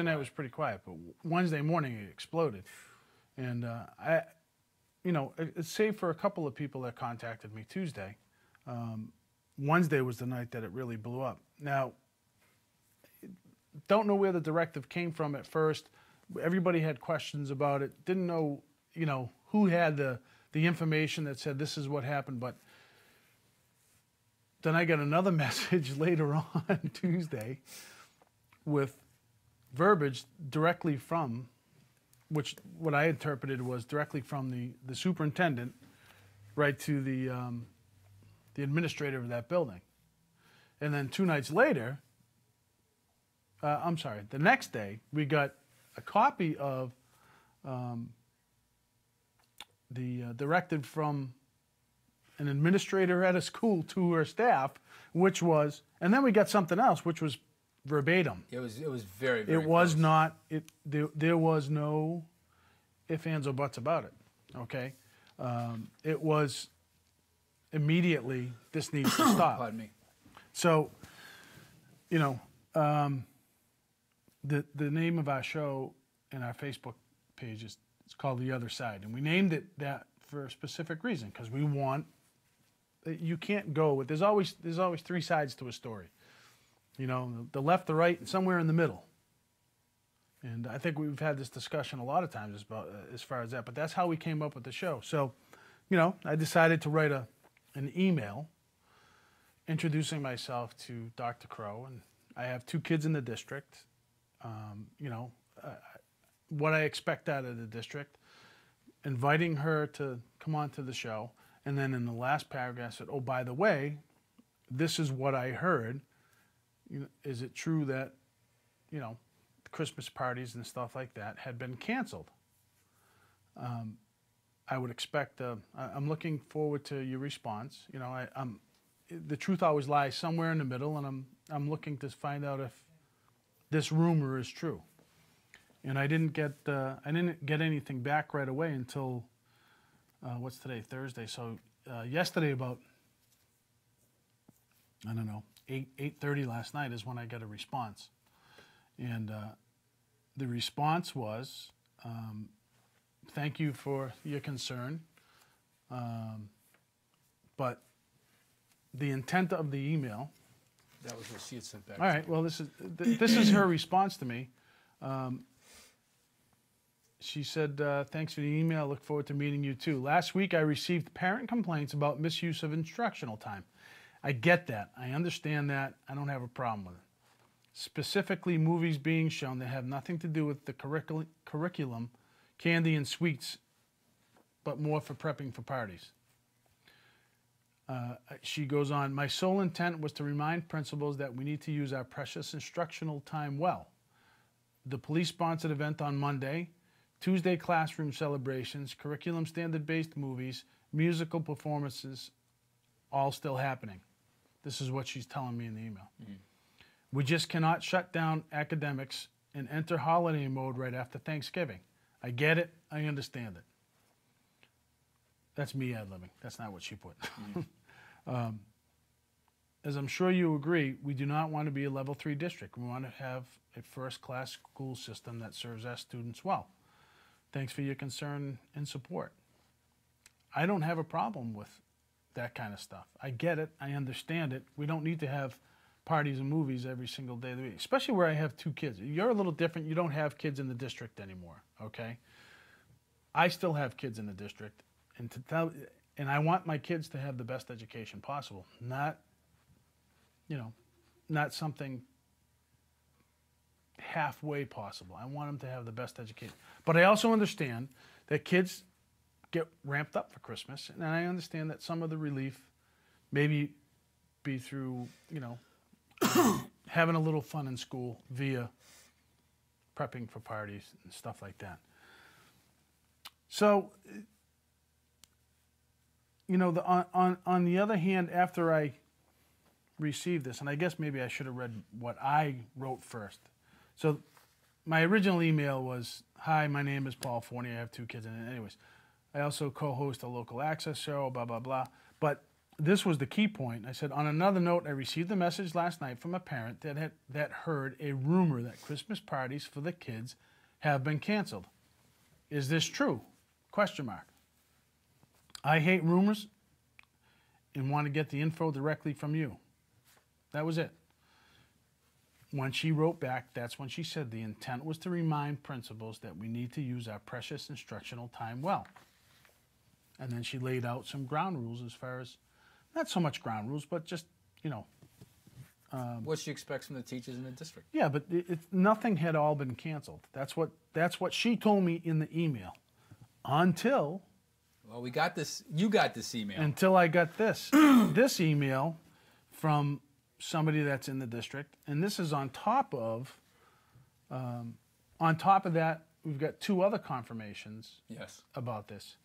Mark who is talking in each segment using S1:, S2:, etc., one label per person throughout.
S1: night was pretty quiet, but Wednesday morning it exploded. And save for a couple of people that contacted me Tuesday, Wednesday was the night that it really blew up. Now, don't know where the directive came from at first. Everybody had questions about it. Didn't know, who had the information that said this is what happened. But then I got another message later on Tuesday with verbiage directly from, which what I interpreted was directly from the superintendent right to the administrator of that building. And then 2 nights later, the next day, we got a copy of the directive from an administrator at a school to her staff, which was, and then we got something else, which was verbatim.
S2: It was very, very
S1: It was
S2: close.
S1: not, there was no ifs, ands, or buts about it, okay? It was immediately, this needs to stop.
S2: Pardon me.
S1: So, the name of our show and our Facebook page is it's called The Other Side. And we named it that for a specific reason, because we want, you can't go with, there's always 3 sides to a story. The left, the right, and somewhere in the middle. And I think we've had this discussion a lot of times about as far as that, but that's how we came up with the show. So, I decided to write an email introducing myself to Dr. Crow, and I have 2 kids in the district. What I expect out of the district, inviting her to come on to the show, and then in the last paragraph I said, oh, by the way, this is what I heard. Is it true that, Christmas parties and stuff like that had been canceled? I would expect, I'm looking forward to your response. The truth always lies somewhere in the middle, and I'm looking to find out if this rumor is true. And I didn't get anything back right away until what's today, Thursday. So yesterday about, I don't know, 8:30 last night is when I got a response. And the response was, thank you for your concern, but the intent of the email.
S2: That was what she had sent back.
S1: All right, well, this is her response to me. She said, thanks for the email. Look forward to meeting you too. Last week I received parent complaints about misuse of instructional time. I get that. I understand that. I don't have a problem with it. Specifically, movies being shown that have nothing to do with the curriculum, candy and sweets, but more for prepping for parties. She goes on, my sole intent was to remind principals that we need to use our precious instructional time well. The police-sponsored event on Monday, Tuesday classroom celebrations, curriculum standard-based movies, musical performances, all still happening. This is what she's telling me in the email. Mm-hmm. We just cannot shut down academics and enter holiday mode right after Thanksgiving. I get it. I understand it. That's me ad-libbing. That's not what she put. Mm-hmm. As I'm sure you agree, we do not want to be a level 3 district. We want to have a first-class school system that serves our students well. Thanks for your concern and support. I don't have a problem with that kind of stuff. I get it. I understand it. We don't need to have parties and movies every single day of the week, especially where I have 2 kids. You're a little different. You don't have kids in the district anymore, okay? I still have kids in the district, and I want my kids to have the best education possible, not something halfway possible. I want them to have the best education. But I also understand that kids get ramped up for Christmas, and I understand that some of the relief maybe be through, having a little fun in school via prepping for parties and stuff like that. So, on the other hand, after I received this, and I guess maybe I should have read what I wrote first. So my original email was, hi, my name is Paul Forney. I have 2 kids in it. Anyways, I also co-host a local access show, blah, blah, blah. But this was the key point. I said, on another note, I received a message last night from a parent that heard a rumor that Christmas parties for the kids have been canceled. Is this true? Question mark. I hate rumors and want to get the info directly from you. That was it. When she wrote back, that's when she said the intent was to remind principals that we need to use our precious instructional time well. And then she laid out some ground rules as far as, not so much ground rules, but just, you know.
S2: What she expects from the teachers in the district.
S1: Yeah, but nothing had all been canceled. That's what she told me in the email. Until.
S2: Well, we got this. You got this email.
S1: Until I got this. This email from somebody that's in the district. And this is on top of that, we've got two other confirmations about this.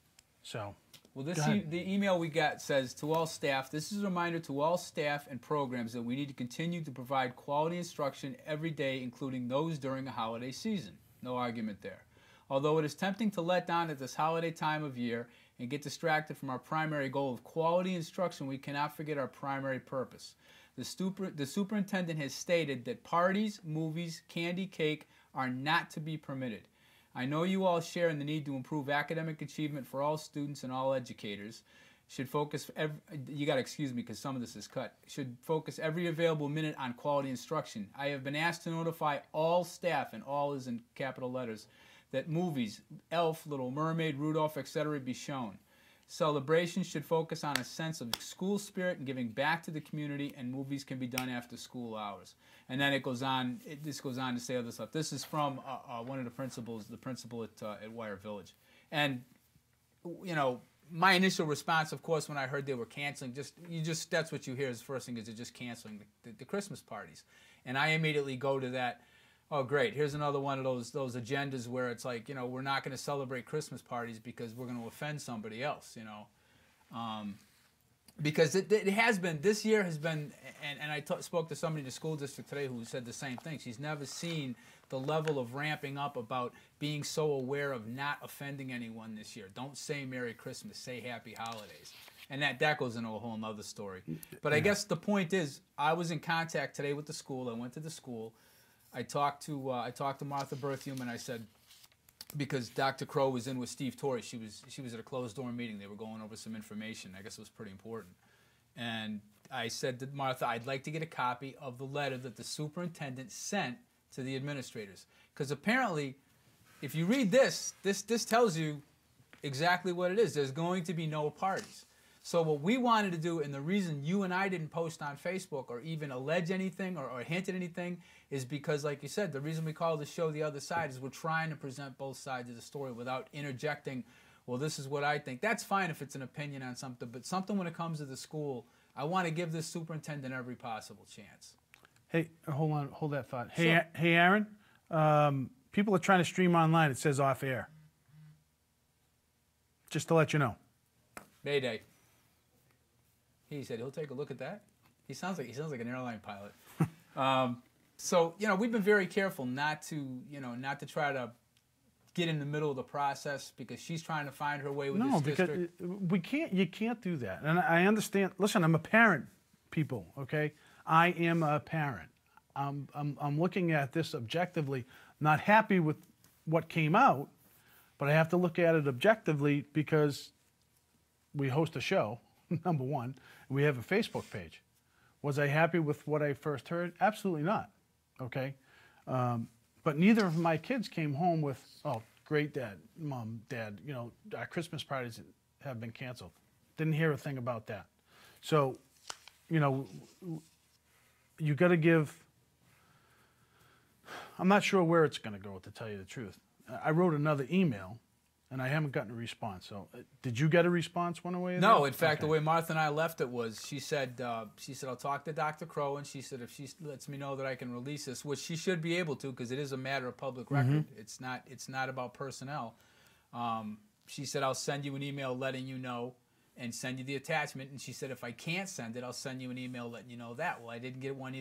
S1: So.
S2: Well, the email we got says, to all staff, this is a reminder to all staff and programs that we need to continue to provide quality instruction every day, including those during a holiday season. No argument there. Although it is tempting to let down at this holiday time of year and get distracted from our primary goal of quality instruction, we cannot forget our primary purpose. The superintendent has stated that parties, movies, candy, cake are not to be permitted. I know you all share in the need to improve academic achievement for all students and all educators. Should focus, you got to excuse me because some of this is cut, should focus every available minute on quality instruction. I have been asked to notify all staff, and all is in capital letters, that movies, Elf, Little Mermaid, Rudolph, etc. be shown. Celebrations should focus on a sense of school spirit and giving back to the community, and movies can be done after school hours. And then it goes on. This goes on to say other stuff. This is from one of the principals, the principal at Wire Village. And you know, my initial response, of course, when I heard they were canceling, that's what you hear is the first thing is they're just canceling the Christmas parties. And I immediately go to that. Oh, great! Here's another one of those agendas where it's like, you know, we're not going to celebrate Christmas parties because we're going to offend somebody else, you know. Because it has been, this year has been, and I spoke to somebody in the school district today who said the same thing. She's never seen the level of ramping up about being so aware of not offending anyone this year. Don't say Merry Christmas, say Happy Holidays. And that goes into a whole other story. But I guess the point is, I was in contact today with the school. I went to the school. I talked to Martha Berthium, and I said, because Dr. Crow was in with Steve Torrey, she was at a closed door meeting. They were going over some information. I guess it was pretty important. And I said to Martha, I'd like to get a copy of the letter that the superintendent sent to the administrators, because apparently, if you read this tells you exactly what it is. There's going to be no parties. So what we wanted to do, and the reason you and I didn't post on Facebook or even allege anything or hint at anything, is because, like you said, the reason we call the show The Other Side is we're trying to present both sides of the story without interjecting, well, this is what I think. That's fine if it's an opinion on something, but something when it comes to the school, I want to give this superintendent every possible chance.
S1: Hey, hold on, hold that thought. Hey,
S2: Sure.
S1: Hey, Aaron, people are trying to stream online. It says off air. Just to let you know.
S2: Mayday. He said he'll take a look at that. He sounds like an airline pilot. So, you know, we've been very careful not to try to get in the middle of the process because she's trying to find her way with this district.
S1: No, because you can't do that. And I understand. Listen, I'm a parent, people, okay? I am a parent. I'm looking at this objectively, not happy with what came out, but I have to look at it objectively because we host a show, number one. We have a Facebook page. Was I happy with what I first heard? Absolutely not. Okay, but neither of my kids came home with, "Oh, great, Dad. You know, our Christmas parties have been canceled." Didn't hear a thing about that. So, you know, you got to give. I'm not sure where it's going to go, to tell you the truth. I wrote another email. And I haven't gotten a response. So, did you get a response one way or the other?
S2: No, in fact, the way Martha and I left it was she said, I'll talk to Dr. Crow, and she said if she lets me know that I can release this, which she should be able to because it is a matter of public record. It's not about personnel. She said I'll send you an email letting you know and send you the attachment. And she said if I can't send it, I'll send you an email letting you know that. Well, I didn't get one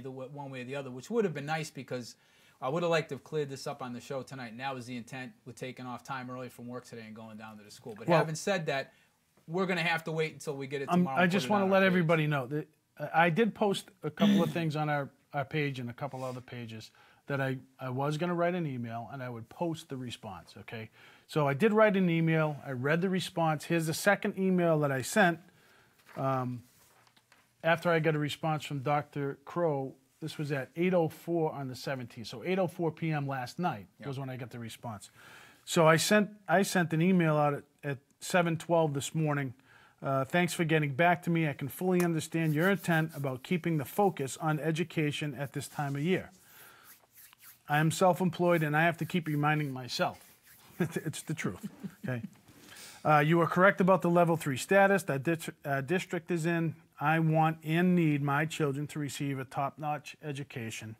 S2: way or the other, which would have been nice because I would have liked to have cleared this up on the show tonight. And that was the intent with taking off time early from work today and going down to the school. But having said that, we're going to have to wait until we get it tomorrow.
S1: I just want to let everybody know that I did post a couple of things on our page and a couple other pages that I was going to write an email and I would post the response, okay? So I did write an email. I read the response. Here's the second email that I sent after I got a response from Dr. Crow. This was at 8:04 on the 17th. So 8:04 p.m. last night was when I got the response. So I sent an email out at 7:12 this morning. Thanks for getting back to me. I can fully understand your intent about keeping the focus on education at this time of year. I am self-employed and I have to keep reminding myself. It's the truth. Okay. You are correct about the level 3 status that district is in. I want and need my children to receive a top-notch education.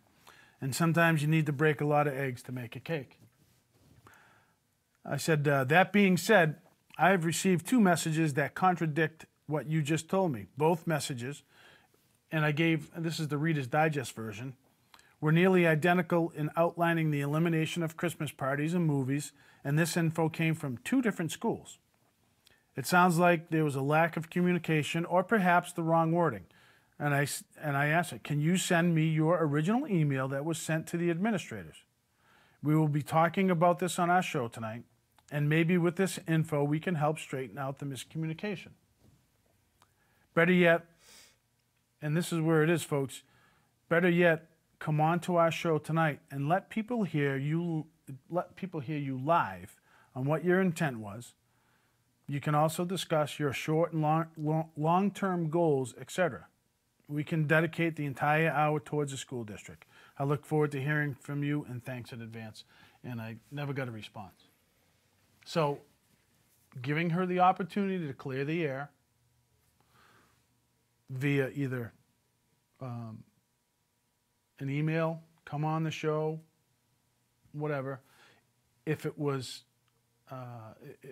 S1: And sometimes you need to break a lot of eggs to make a cake. I said, that being said, I have received 2 messages that contradict what you just told me. Both messages, and this is the Reader's Digest version, were nearly identical in outlining the elimination of Christmas parties and movies, and this info came from 2 different schools. It sounds like there was a lack of communication or perhaps the wrong wording. And I asked her, can you send me your original email that was sent to the administrators? We will be talking about this on our show tonight, and maybe with this info we can help straighten out the miscommunication. Better yet, and this is where it is, folks, better yet, come on to our show tonight and let people hear you live on what your intent was. You can also discuss your short and long-term goals, etc. We can dedicate the entire hour towards the school district. I look forward to hearing from you, and thanks in advance. And I never got a response. So, giving her the opportunity to clear the air via either an email, come on the show, whatever. If it was,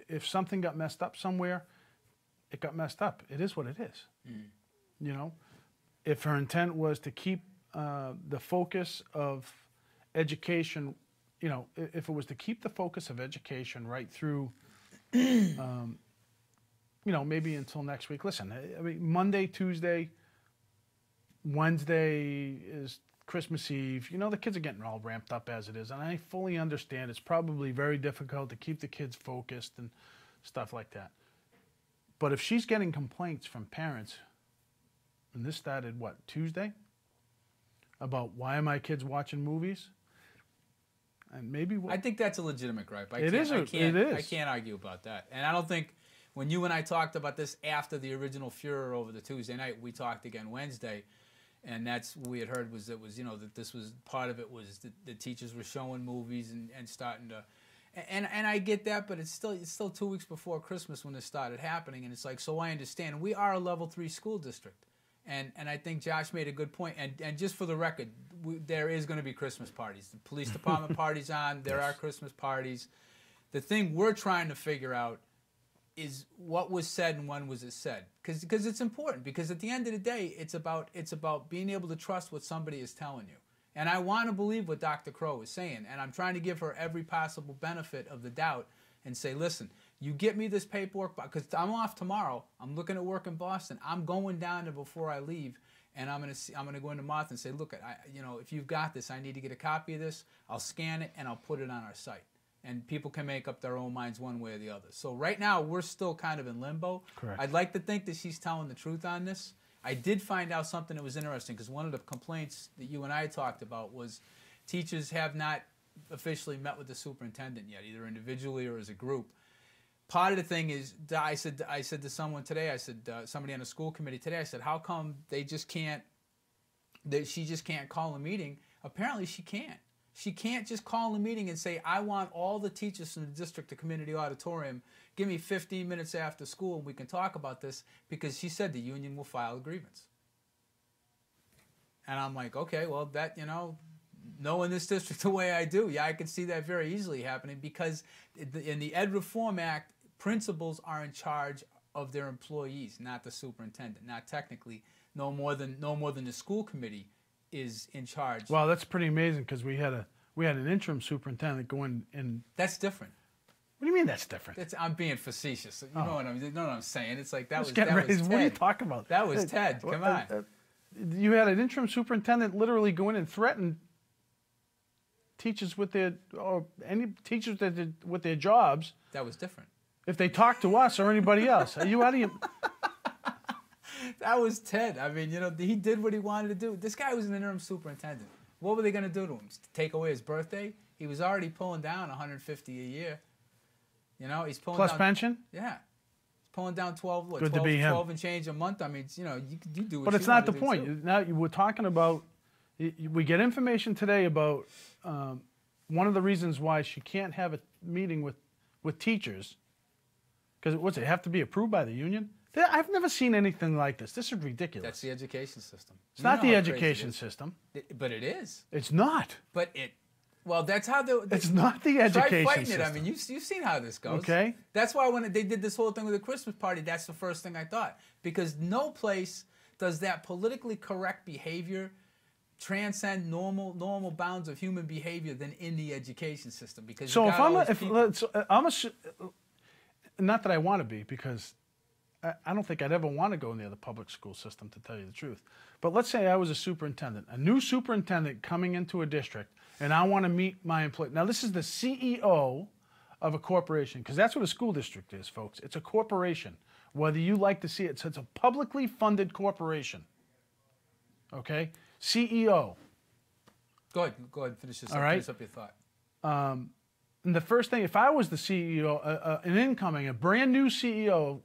S1: if something got messed up somewhere, it got messed up. It is what it is. You know, if her intent was to keep the focus of education, you know, if it was to keep the focus of education right through, you know, maybe until next week. Listen, I mean, Monday, Tuesday, Wednesday is Christmas Eve. You know, the kids are getting all ramped up as it is, and I fully understand it's probably very difficult to keep the kids focused and stuff like that. But if she's getting complaints from parents, and this started, what, Tuesday? About why are my kids watching movies? And maybe
S2: I think that's a legitimate gripe.
S1: It is.
S2: I can't argue about that. And I don't think when you and I talked about this after the original furor over the Tuesday night, we talked again Wednesday, and that's what we had heard was you know, that this was part of it was that the teachers were showing movies and starting to, and I get that, but it's still 2 weeks before Christmas when this started happening, and it's like, so I understand. We are a level 3 school district. And I think Josh made a good point. And just for the record, there is going to be Christmas parties. The police department party's on. There are Christmas parties. The thing we're trying to figure out is what was said and when was it said. Because it's important. Because at the end of the day, it's about being able to trust what somebody is telling you. And I want to believe what Dr. Crow is saying. And I'm trying to give her every possible benefit of the doubt and say, listen, you get me this paperwork, because I'm off tomorrow. I'm looking at work in Boston. I'm going down there before I leave, and I'm gonna go into Martha and say, look, you know, if you've got this, I need to get a copy of this. I'll scan it and I'll put it on our site, and people can make up their own minds one way or the other. So right now we're still kind of in limbo.
S1: Correct.
S2: I'd like to think that she's telling the truth on this. I did find out something that was interesting, because one of the complaints that you and I talked about was teachers have not officially met with the superintendent yet, either individually or as a group. Part of the thing is, I said to someone today, I said, somebody on the school committee today, I said, how come they just can't, she just can't call a meeting? Apparently she can't. She can't just call a meeting and say, I want all the teachers in the district to come into the auditorium, give me 15 minutes after school and we can talk about this, because she said the union will file a grievance. And I'm like, okay, well, that, you know, knowing this district the way I do, yeah, I could see that very easily happening, because in the Ed Reform Act, principals are in charge of their employees, not the superintendent. Not technically, no more than the school committee is in charge.
S1: Well, that's pretty amazing, because we had an interim superintendent go in and.
S2: That's different.
S1: What do you mean that's different?
S2: I'm being facetious. You know what I'm saying? It's like that was
S1: Getting
S2: that
S1: ready.
S2: was
S1: What are you
S2: Ted.
S1: talking about?
S2: That was Ted. Come on.
S1: You had an interim superintendent literally go in and threaten teachers with their, or any teachers with their jobs.
S2: That was different.
S1: If they talk to us or anybody else. Are you out of your...
S2: That was Ted. I mean, he did what he wanted to do. This guy was an interim superintendent. What were they going to do to him? Take away his birthday? He was already pulling down $150 a year. He's pulling
S1: Plus
S2: down,
S1: pension?
S2: Yeah. He's pulling down 12
S1: Good to be him.
S2: 12 and change a month. I mean, you do what
S1: But
S2: you
S1: it's not the
S2: want to do,
S1: point.
S2: too.
S1: Now we're talking about, we get information today about one of the reasons why she can't have a meeting with teachers, because what's it have to be approved by the union? I've never seen anything like this. This is ridiculous.
S2: That's the education system.
S1: It's not the education system.
S2: But it is.
S1: It's not.
S2: Well, that's how
S1: It's not the education
S2: try fighting
S1: system.
S2: it. I mean, you've seen how this goes.
S1: Okay.
S2: That's why when they did this whole thing with the Christmas party, that's the first thing I thought. Because no place does that politically correct behavior transcend normal bounds of human behavior than in the education system. Because
S1: So if I'm
S2: I'm
S1: not that I want to be, because I don't think I'd ever want to go near the public school system, to tell you the truth. But let's say I was a superintendent, a new superintendent coming into a district, and I want to meet my employee. Now, this is the CEO of a corporation, because that's what a school district is, folks. It's a corporation, whether you like to see it. So it's a publicly funded corporation. Okay? CEO.
S2: Go ahead, finish this.
S1: All right.
S2: Finish up your thought.
S1: And the first thing, if I was the CEO, a brand new CEO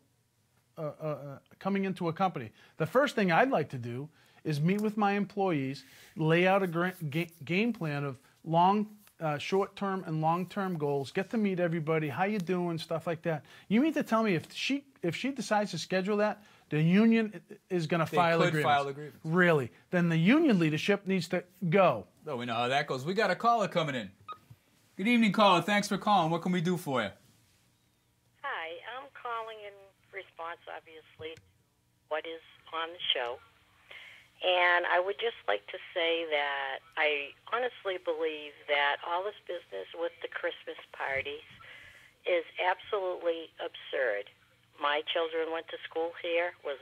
S1: coming into a company, the first thing I'd like to do is meet with my employees, lay out a game plan of short-term and long-term goals, get to meet everybody, how you doing, stuff like that. You mean to tell me if she decides to schedule that, the union is going to file a grievance? Really? Then the union leadership needs to go.
S2: Oh, we know how that goes. We got a caller coming in. Good evening, caller. Thanks for calling. What can we do for you?
S3: Hi, I'm calling in response, obviously, what is on the show. And I would just like to say that I honestly believe that all this business with the Christmas parties is absolutely absurd. My children went to school here. It was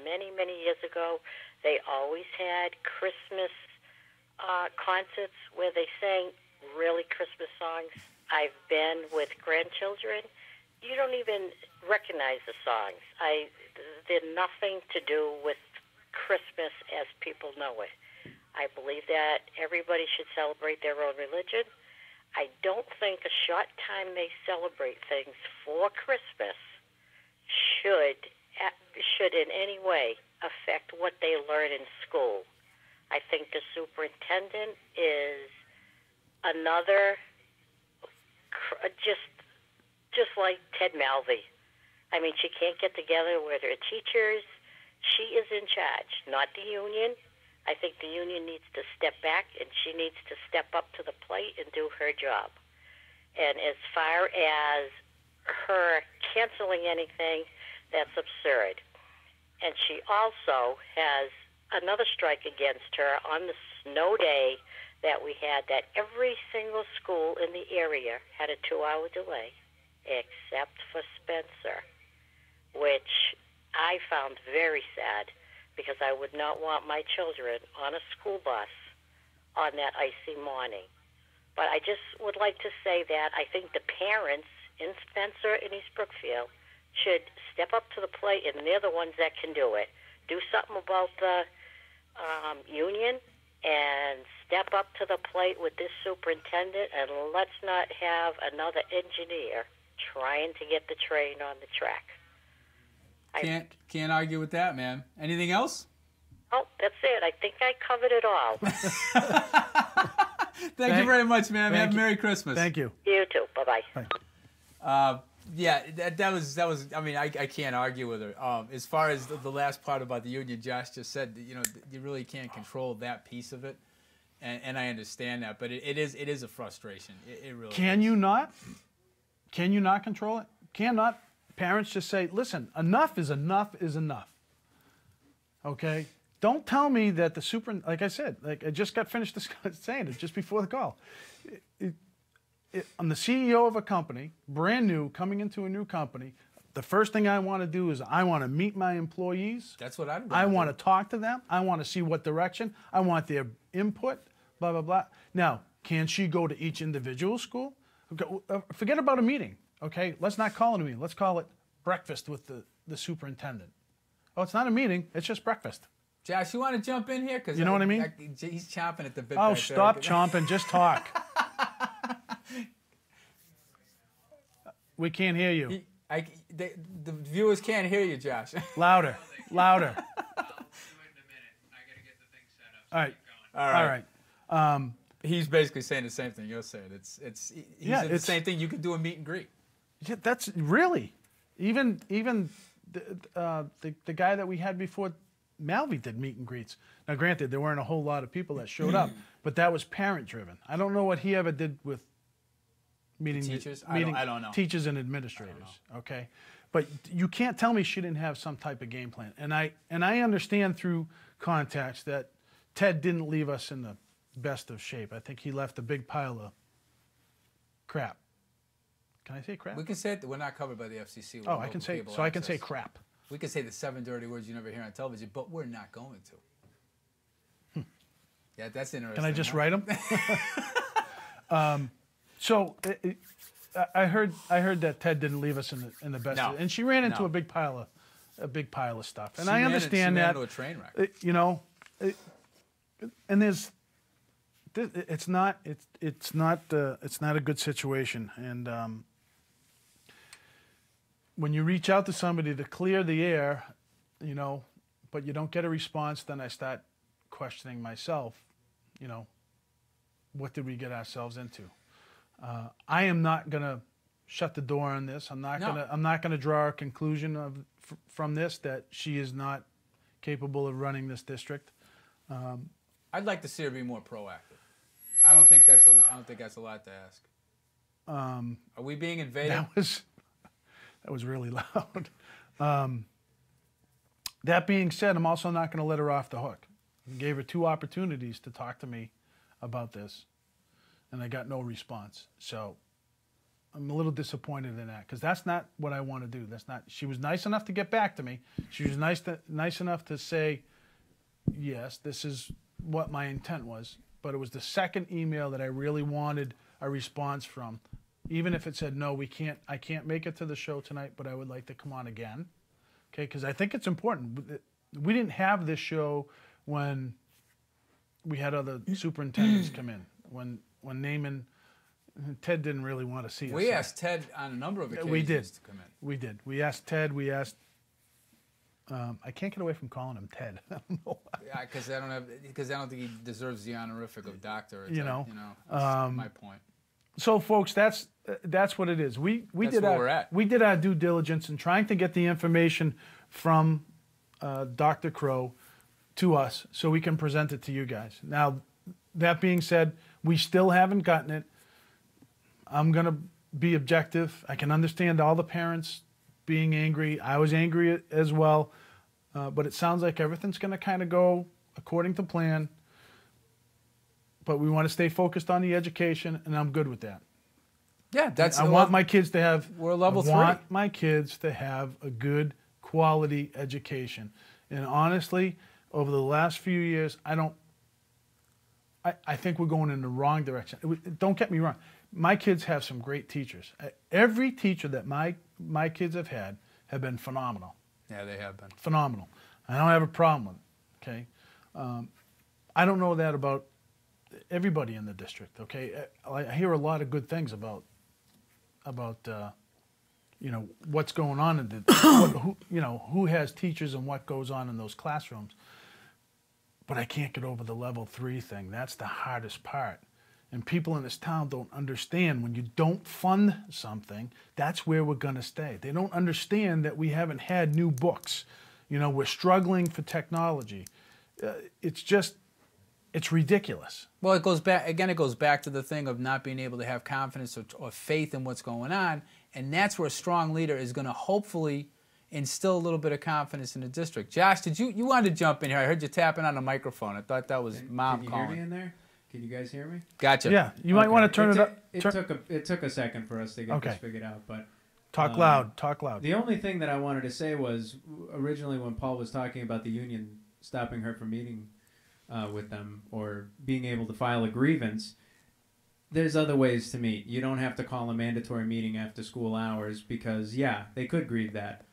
S3: many, many years ago. They always had Christmas concerts where they sang really Christmas songs. I've been with grandchildren. You don't even recognize the songs. They're nothing to do with Christmas as people know it. I believe that everybody should celebrate their own religion. I don't think a short time they celebrate things for Christmas should in any way affect what they learn in school. I think the superintendent is another, just like Ted Malvey. I mean, she can't get together with her teachers. She is in charge, not the union. I think the union needs to step back, and she needs to step up to the plate and do her job. And as far as her canceling anything, that's absurd. And she also has another strike against her on the snow day that we had, that every single school in the area had a 2-hour delay, except for Spencer, which I found very sad, because I would not want my children on a school bus on that icy morning. But I just would like to say that I think the parents in Spencer and East Brookfield should step up to the plate, and they're the ones that can do it. Do something about the union and step up to the plate with this superintendent, and let's not have another engineer trying to get the train on the track.
S2: Can't argue with that, man. Anything else?
S3: Oh, that's it. I think I covered it all.
S2: Thank you very much, man. Have a Merry Christmas.
S1: Thank you.
S3: You too. Bye-bye.
S2: Yeah, that was. I mean, I can't argue with her. As far as the last part about the union, Josh just said, you really can't control that piece of it, and I understand that. But it is a frustration. It really.
S1: Can you not? Can you not control it? Cannot parents just say, listen, enough is enough is enough. Okay? Don't tell me that like I said, like I just got finished saying it just before the call. I'm the CEO of a company, brand new, coming into a new company. The first thing I want to do is I want to meet my employees.
S2: That's what I'd
S1: I want to talk to them. I want to see what direction. I want their input, blah, blah, blah. Now, can she go to each individual school? Okay, forget about a meeting, okay? Let's not call it a meeting. Let's call it breakfast with the superintendent. Oh, it's not a meeting. It's just breakfast.
S2: Josh, you want to jump in here? Cause
S1: you know what I mean?
S2: He's chomping at the bit.
S1: Oh, stop chomping. Just talk. We can't hear you.
S2: The viewers can't hear you, Josh.
S1: Louder. Louder. All right.
S2: All
S1: right.
S2: He's basically saying the same thing you're saying. He's the same thing. You can do a meet and greet.
S1: Yeah, that's really even the guy that we had before, Malvey, did meet and greets. Now, granted, there weren't a whole lot of people that showed up, but that was parent driven. I don't know what he ever did with meeting
S2: teachers.
S1: I
S2: don't know.
S1: Teachers and administrators. Okay, but you can't tell me she didn't have some type of game plan. And I understand through contacts that Ted didn't leave us in the best of shape. I think he left a big pile of crap. Can I say crap?
S2: We can say it. We're not covered by the FCC.
S1: Oh, I can say so. I can say crap.
S2: We can say the 7 dirty words you never hear on television, but we're not going to. Yeah, that's interesting.
S1: Can I just write them? So I heard that Ted didn't leave us in the best, and she ran into a big pile of stuff. And I understand that.
S2: Into a train wreck.
S1: And it's not a good situation. And when you reach out to somebody to clear the air, but you don't get a response, then I start questioning myself. What did we get ourselves into? I am not going to shut the door on this. I'm not going to draw a conclusion from this that she is not capable of running this district.
S2: I'd like to see her be more proactive. I don't think that's a lot to ask. Are we being invaded?
S1: That was really loud. That being said, I'm also not going to let her off the hook. I gave her 2 opportunities to talk to me about this, and I got no response. So I'm a little disappointed in that because that's not what I want to do. That's not. She was nice enough to get back to me. She was nice enough to say, yes, this is what my intent was. But it was the second email that I really wanted a response from. Even if it said, no, I can't make it to the show tonight, but I would like to come on again. Okay, because I think it's important. We didn't have this show when we had other superintendents come in. When Naaman, Ted didn't really want to see us.
S2: We asked Ted on a number of occasions
S1: we did.
S2: to come in.
S1: We did. We asked Ted. We asked. I can't get away from calling him Ted. I don't know why.
S2: Yeah, because I don't think he deserves the honorific of doctor.
S1: That's
S2: my point.
S1: So, folks, that's what it is. We did our due diligence in trying to get the information from Dr. Crow to us so we can present it to you guys. Now, that being said, we still haven't gotten it. I'm going to be objective. I can understand all the parents being angry. I was angry as well. But it sounds like everything's going to kind of go according to plan. But we want to stay focused on the education, and I'm good with that.
S2: Yeah,
S1: I want my kids to have.
S2: We're level 3.
S1: I want my kids to have a good quality education. And honestly, over the last few years, I think we're going in the wrong direction. Don't get me wrong. My kids have some great teachers. Every teacher that my kids have had have been phenomenal.
S2: Yeah, they have been.
S1: Phenomenal. I don't have a problem with it, okay? I don't know that about everybody in the district, okay? I hear a lot of good things about what's going on in the, who has teachers and what goes on in those classrooms. But I can't get over the level 3 thing. That's the hardest part. And people in this town don't understand when you don't fund something, that's where we're going to stay. They don't understand that we haven't had new books. We're struggling for technology. It's ridiculous.
S2: Well, it goes back to the thing of not being able to have confidence or faith in what's going on. And that's where a strong leader is going to hopefully instill a little bit of confidence in the district. Josh, you wanted to jump in here? I heard you tapping on the microphone. I thought that was Mom calling.
S4: Can you hear me in there? Can you guys hear me?
S2: Gotcha.
S1: Yeah, you might want to turn it up.
S4: It took a second for us to get this figured out, but
S1: Talk loud. Talk loud.
S4: the only thing that I wanted to say was originally when Paul was talking about the union stopping her from meeting with them or being able to file a grievance, there's other ways to meet. You don't have to call a mandatory meeting after school hours because, yeah, they could grieve that.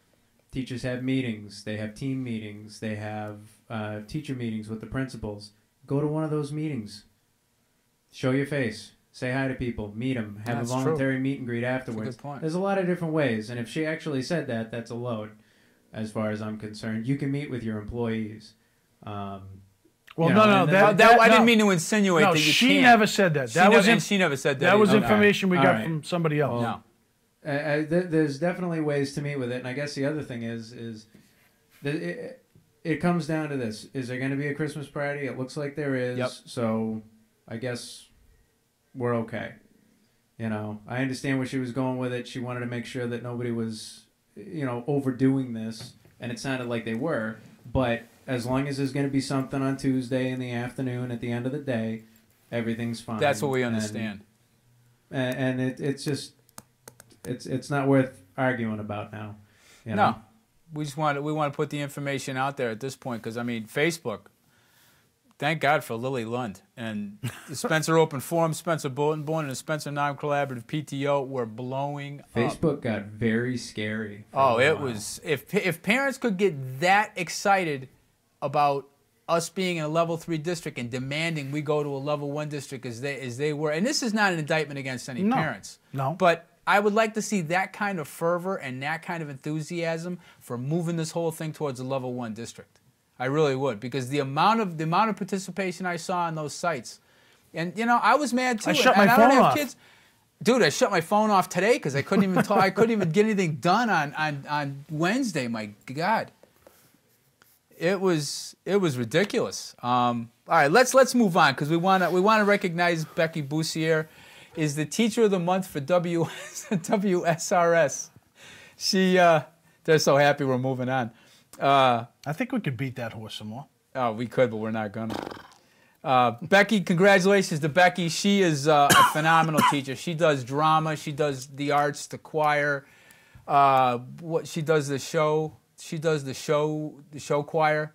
S4: Teachers have meetings. They have team meetings. They have teacher meetings with the principals. Go to one of those meetings. Show your face. Say hi to people. Meet them. Have
S2: That's
S4: a voluntary meet and greet afterwards.
S2: Good point.
S4: There's a lot of different ways. And if she actually said that, that's a load as far as I'm concerned. You can meet with your employees.
S1: Well,
S4: you know,
S1: no.
S2: I didn't mean to insinuate
S1: No,
S2: that you
S1: she
S2: can't.
S1: never said that.
S2: She never said that.
S1: That was
S2: either.
S1: information we
S4: All
S1: got
S4: right.
S1: from somebody else.
S2: No.
S4: There's definitely ways to meet with it, and I guess the other thing is that it comes down to this: is there going to be a Christmas party? It looks like there is.
S2: Yep.
S4: So I guess we're okay. You know, I understand where she was going with it. She wanted to make sure that nobody was, overdoing this, and it sounded like they were. But as long as there's going to be something on Tuesday in the afternoon at the end of the day, everything's fine.
S2: That's what we understand.
S4: And it's just. It's not worth arguing about now. You know?
S2: No, we want to put the information out there at this point because I mean Facebook. Thank God for Lily Lund and the Spencer Open Forum, Spencer Bulletin Board, and the Spencer Non-Collaborative PTO were blowing up.
S4: Facebook got very scary.
S2: Oh, it was. If parents could get that excited about us being in a level 3 district and demanding we go to a level 1 district as they were, and this is not an indictment against any parents.
S1: No.
S2: But I would like to see that kind of fervor and that kind of enthusiasm for moving this whole thing towards a level 1 district. I really would, because the amount of participation I saw on those sites, and I was mad too.
S1: I shut
S2: and
S1: my
S2: I don't
S1: phone
S2: have
S1: off.
S2: Kids. Dude, I shut my phone off today because I couldn't even talk. I couldn't even get anything done on Wednesday. My God, it was ridiculous. All right, let's move on because we want to recognize Becky Boussier is the Teacher of the Month for WSRS. They're so happy we're moving on.
S1: I think we could beat that horse some more.
S2: Oh, we could, but we're not gonna. Becky, congratulations to Becky. She is a phenomenal teacher. She does drama. She does the arts, the choir. She does the show. She does the show choir.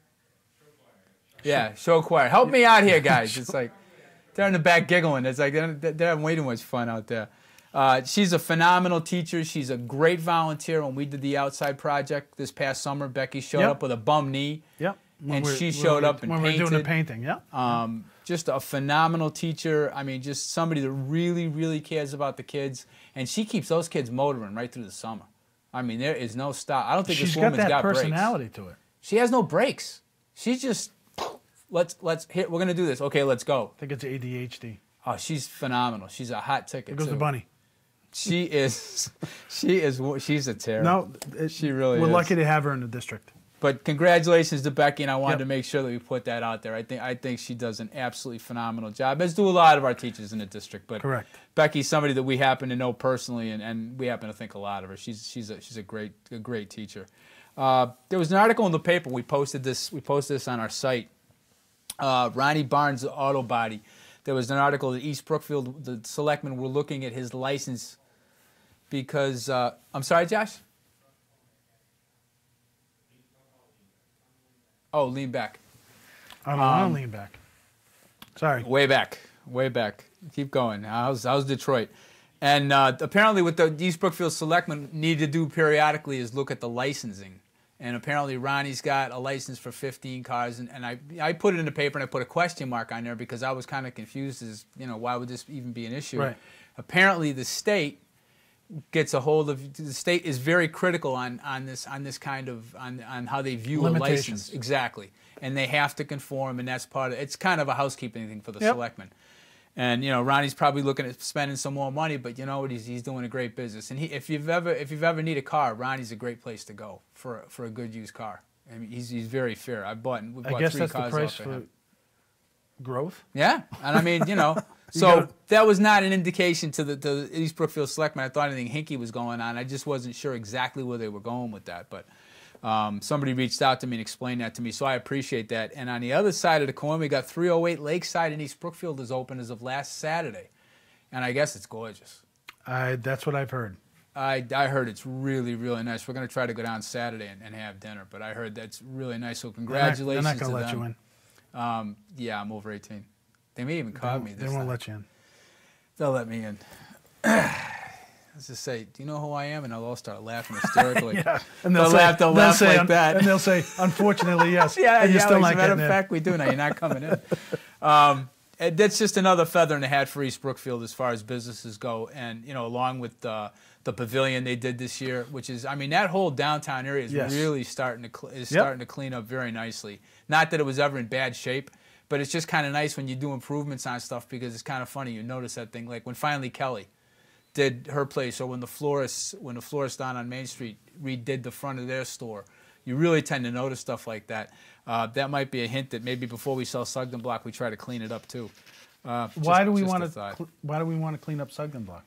S2: Yeah, show choir. Help me out here, guys. It's like they're in the back giggling. It's like they're having way too much fun out there. She's a phenomenal teacher. She's a great volunteer. When we did the outside project this past summer, Becky showed up with a bum knee.
S1: Yep.
S2: And she showed up and
S1: when
S2: painted.
S1: we're doing the painting. Yeah.
S2: Just a phenomenal teacher. I mean, just somebody that really, really cares about the kids. And she keeps those kids motoring right through the summer. I mean, there is no stop. I don't think this woman's got breaks.
S1: She's got that personality to it.
S2: She has no breaks. She's just, let's hit. We're gonna do this. Okay, let's go.
S1: I think it's ADHD.
S2: Oh, she's phenomenal. She's a hot ticket.
S1: There goes
S2: too.
S1: the bunny.
S2: She's a terror.
S1: No,
S2: she really is.
S1: We're lucky to have her in the district.
S2: But congratulations to Becky, and I wanted to make sure that we put that out there. I think she does an absolutely phenomenal job, as do a lot of our teachers in the district. But
S1: correct.
S2: Becky's somebody that we happen to know personally, and we happen to think a lot of her. She's a great teacher. There was an article in the paper. We posted this on our site. Ronnie Barnes, the auto body. There was an article that East Brookfield, the selectmen were looking at his license because I'm sorry, Josh. Oh, lean back.
S1: I don't want to lean back. Sorry.
S2: Way back. Keep going. How's Detroit? And apparently what the East Brookfield selectmen need to do periodically is look at the licensing. And apparently Ronnie's got a license for 15 cars. And I put it in the paper and I put a question mark on there because I was kind of confused as, why would this even be an issue?
S1: Right.
S2: Apparently the state gets a hold of, the state is very critical on this kind of, on how they view a license. Exactly. And they have to conform, and that's part of, it's kind of a housekeeping thing for the selectmen. And Ronnie's probably looking at spending some more money, but you know what? He's doing a great business. And if you've ever need a car, Ronnie's a great place to go for a good used car. I mean, he's very fair. We bought
S1: I guess
S2: 3
S1: that's
S2: cars
S1: the price
S2: off of
S1: for
S2: him.
S1: growth.
S2: Yeah, and I mean, so that was not an indication to the East Brookfield selectmen. I thought anything hinky was going on. I just wasn't sure exactly where they were going with that. But Somebody reached out to me and explained that to me, so I appreciate that. And on the other side of the coin, we got 308 Lakeside in East Brookfield is open as of last Saturday, and I guess it's gorgeous.
S1: That's what I've heard.
S2: I heard it's really, really nice. We're going to try to go down Saturday and have dinner, but I heard that's really nice. So congratulations
S1: They're not going
S2: to
S1: to let
S2: them.
S1: you in.
S2: Yeah, I'm over 18. They may even call me this
S1: They won't
S2: time.
S1: let you in.
S2: They'll let me in. Let's just say, do you know who I am? And they'll all start laughing hysterically.
S1: Yeah, and
S2: They'll laugh
S1: say,
S2: like that.
S1: and they'll say, "Unfortunately, yes."
S2: Yeah,
S1: and you're
S2: yeah.
S1: still
S2: As
S1: not
S2: a matter of
S1: getting in.
S2: fact, we do now. You're not coming in. And that's just another feather in the hat for East Brookfield as far as businesses go. And along with the pavilion they did this year, which is, I mean, that whole downtown area is
S1: Yes.
S2: really starting to clean up very nicely. Not that it was ever in bad shape, but it's just kind of nice when you do improvements on stuff, because it's kind of funny. You notice that thing, like when finally Kelly did her place, or when the florist down on Main Street redid the front of their store. You really tend to notice stuff like that. That might be a hint that maybe before we sell Sugden Block, we try to clean it up too.
S1: Why do we want to clean up Sugden Block?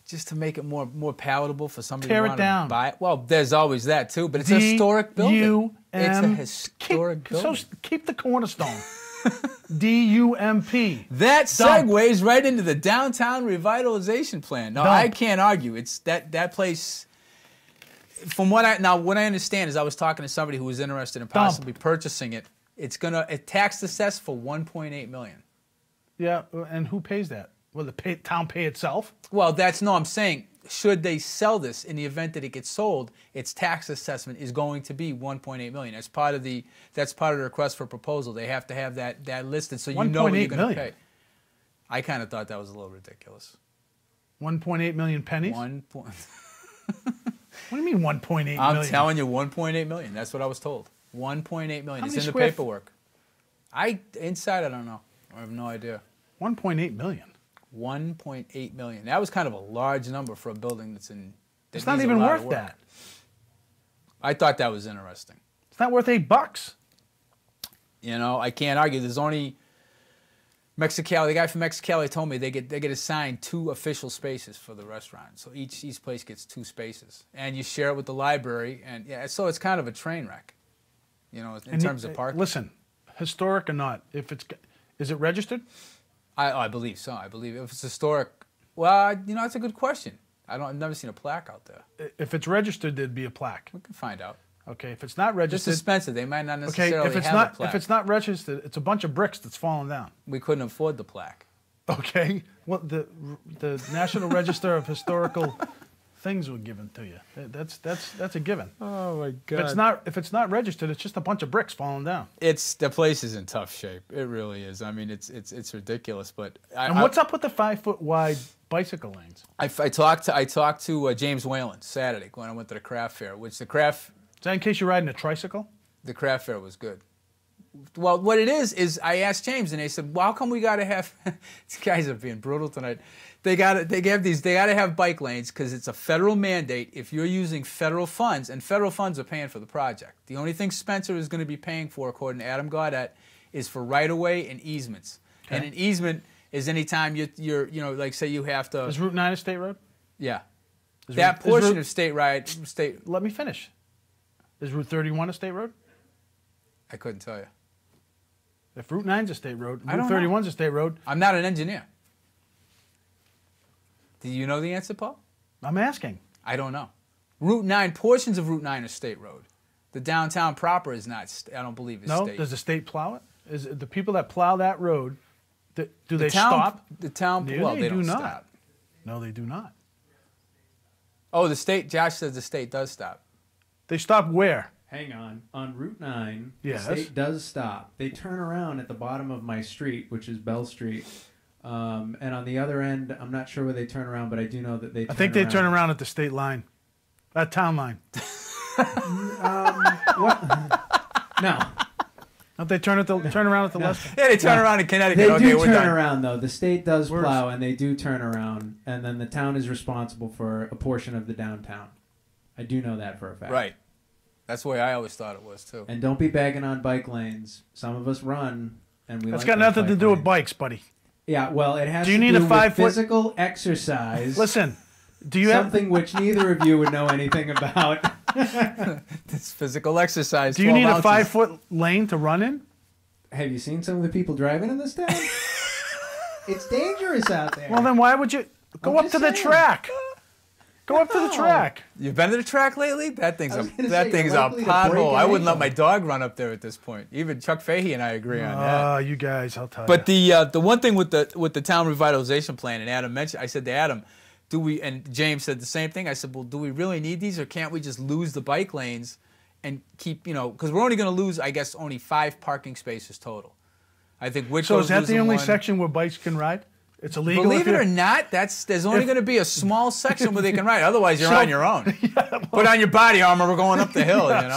S2: Just to make it more palatable for somebody
S1: Tear
S2: to
S1: it
S2: want
S1: down.
S2: to buy it. Well, there's always that too, but it's a historic building. It's a historic building.
S1: So keep the cornerstone. DUMP.
S2: That
S1: Dump.
S2: segues right into the downtown revitalization plan. No,
S1: Dump.
S2: I can't argue. It's that place. From what I understand is, I was talking to somebody who was interested in possibly purchasing it. It's tax assessed for $1.8 million.
S1: Yeah, and who pays that? Will the town pay itself?
S2: Well, I'm saying, should they sell this in the event that it gets sold, its tax assessment is going to be $1.8 million. That's part of the request for proposal. They have to have that listed so you know what you're going to pay. I kind of thought that was a little ridiculous.
S1: 1.8 million pennies? What do you mean 1.8 million?
S2: I'm telling you, 1.8 million. That's what I was told. 1.8 million. It's in the paperwork. Inside, I don't know. I have no idea.
S1: 1.8 million.
S2: 1.8 million. That was kind of a large number for a building that's in.
S1: It's not even worth that.
S2: I thought that was interesting.
S1: It's not worth $8.
S2: I can't argue. There's only Mexicali. The guy from Mexicali told me they get assigned 2 official spaces for the restaurant. So each place gets 2 spaces, and you share it with the library. And so it's kind of a train wreck, in terms of parking.
S1: Listen, historic or not, is it registered?
S2: I believe so. I believe if it's historic, well, that's a good question. I've never seen a plaque out there.
S1: If it's registered, there'd be a plaque.
S2: We can find out.
S1: Okay, if it's not registered,
S2: It's expensive. They might not necessarily
S1: if it's
S2: have
S1: not
S2: a plaque.
S1: if it's not registered, it's a bunch of bricks that's falling down.
S2: We couldn't afford the plaque.
S1: Okay, well the National Register of Historical things were given to you. That's a given.
S2: Oh my God!
S1: If it's not registered, it's just a bunch of bricks falling down.
S2: The place is in tough shape. It really is. I mean, it's ridiculous. But
S1: what's up with the 5-foot wide bicycle lanes?
S2: I talked to James Whalen Saturday when I went to the craft fair, which
S1: Is that in case you're riding a tricycle?
S2: the craft fair was good. Well, what it is I asked James, and they said, "Well, how come we got to have?" These guys are being brutal tonight. They got to have bike lanes because it's a federal mandate. If you're using federal funds, and federal funds are paying for the project, the only thing Spencer is going to be paying for, according to Adam Gaudette, is for right-of-way and easements. Okay. And an easement is any time you're like say you have to.
S1: Is Route 9 a state road?
S2: Yeah. That portion of state.
S1: Let me finish. Is Route 31 a state road?
S2: I couldn't tell you.
S1: If Route 9's a state road, Route 31's a state road.
S2: I'm not an engineer. Do you know the answer, Paul?
S1: I'm asking.
S2: I don't know. Route 9, portions of Route 9 are state road. The downtown proper is not, I don't believe, is state.
S1: No? Does the state plow it? Is it the people that plow that road, do they
S2: stop?
S1: stop?
S2: The town, well, they don't stop.
S1: No, they do not.
S2: Oh, the state, Josh says the state does stop.
S1: They stop where?
S4: Hang on. On Route 9,
S1: yes.
S4: The state does stop. They turn around at the bottom of my street, which is Bell Street. And on the other end, I'm not sure where they turn around, but I do know that they turn around.
S1: I think they turn around at the state line. Town line.
S4: What? No.
S1: Don't they turn around at the left?
S2: Yeah, they turn around in Connecticut.
S4: They
S2: Okay,
S4: do
S2: we're
S4: turn
S2: done.
S4: around, though. The state does plow, and they do turn around. And then the town is responsible for a portion of the downtown. I do know that for a fact.
S2: Right. That's the way I always thought it was, too.
S4: And don't be bagging on bike lanes. Some of us run, and we
S1: That's
S4: like
S1: got
S4: those
S1: nothing to
S4: bike
S1: do with
S4: lanes.
S1: bikes, buddy.
S4: Yeah, well, it has
S1: Do you
S4: to
S1: need
S4: do
S1: a 5
S4: with
S1: foot
S4: physical exercise.
S1: Listen, do you
S4: something which neither of you would know anything about.
S2: It's physical exercise.
S1: Do you
S2: 12
S1: need a
S2: ounces.
S1: 5-foot lane to run in?
S4: Have you seen some of the people driving in this town? It's dangerous out there.
S1: Well, then why would you go
S4: I'm
S1: up to
S4: just
S1: the
S4: saying.
S1: track? Go up to the
S4: No.
S1: track.
S2: You've been to the track lately? That thing's
S4: I
S2: a
S4: was gonna
S2: that
S4: say,
S2: thing's
S4: you're
S2: a
S4: likely to break
S2: pothole.
S4: an
S2: I wouldn't let
S4: ankle.
S2: my dog run up there at this point. Even Chuck Fahey and I agree on that.
S1: You guys, I'll tell
S2: But
S1: you.
S2: the one thing with the town revitalization plan, and Adam mentioned, I said to Adam, do we? And James said the same thing. I said, well, do we really need these, or can't we just lose the bike lanes and keep, because we're only going to lose, I guess, only 5 parking spaces total. I think Wichco's
S1: So is that the
S2: losing
S1: only
S2: one.
S1: section where bikes can ride? It's illegal.
S2: Believe
S1: if
S2: it
S1: you-
S2: or not, there's only
S1: if-
S2: going to be a small section where they can ride. Otherwise, you're
S1: So-
S2: on your own. Put on your body armor. We're going up the hill.
S1: Yeah,
S2: You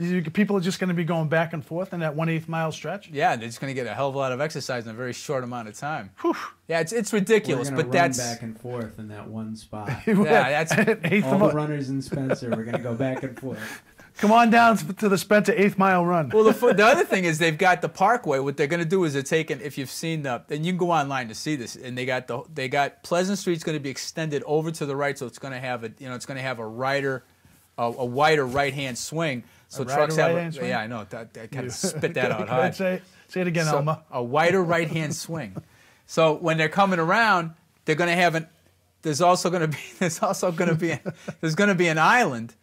S2: know.
S1: So people are just going to be going back and forth in that 1/8 mile stretch.
S2: Yeah, they're just going to get a hell of a lot of exercise in a very short amount of time.
S1: Whew.
S2: Yeah, it's
S4: We're
S2: ridiculous,
S4: gonna
S2: but
S4: run
S2: that's
S4: back and forth in that one spot.
S2: yeah, that's
S1: Eighth
S4: All
S1: of
S4: the
S1: a-
S4: runners in Spencer, we're gonna go back and forth.
S1: Come on down to the Spencer 8th mile run.
S2: well. The other thing is they've got the Parkway. What they're going to do is they're taking. If you've seen and you can go online to see this, and they got Pleasant Street's going to be extended over to the right, so it's going to have it's going to have a wider right hand swing. So
S1: A
S2: trucks
S1: wider
S2: have.
S1: right-hand swing?
S2: Yeah, I know. I kind of spit that out
S1: Go ahead,
S2: high.
S1: say it again,
S2: So,
S1: Elma.
S2: a wider right hand swing. So when they're coming around, they're going to have there's going to be an island.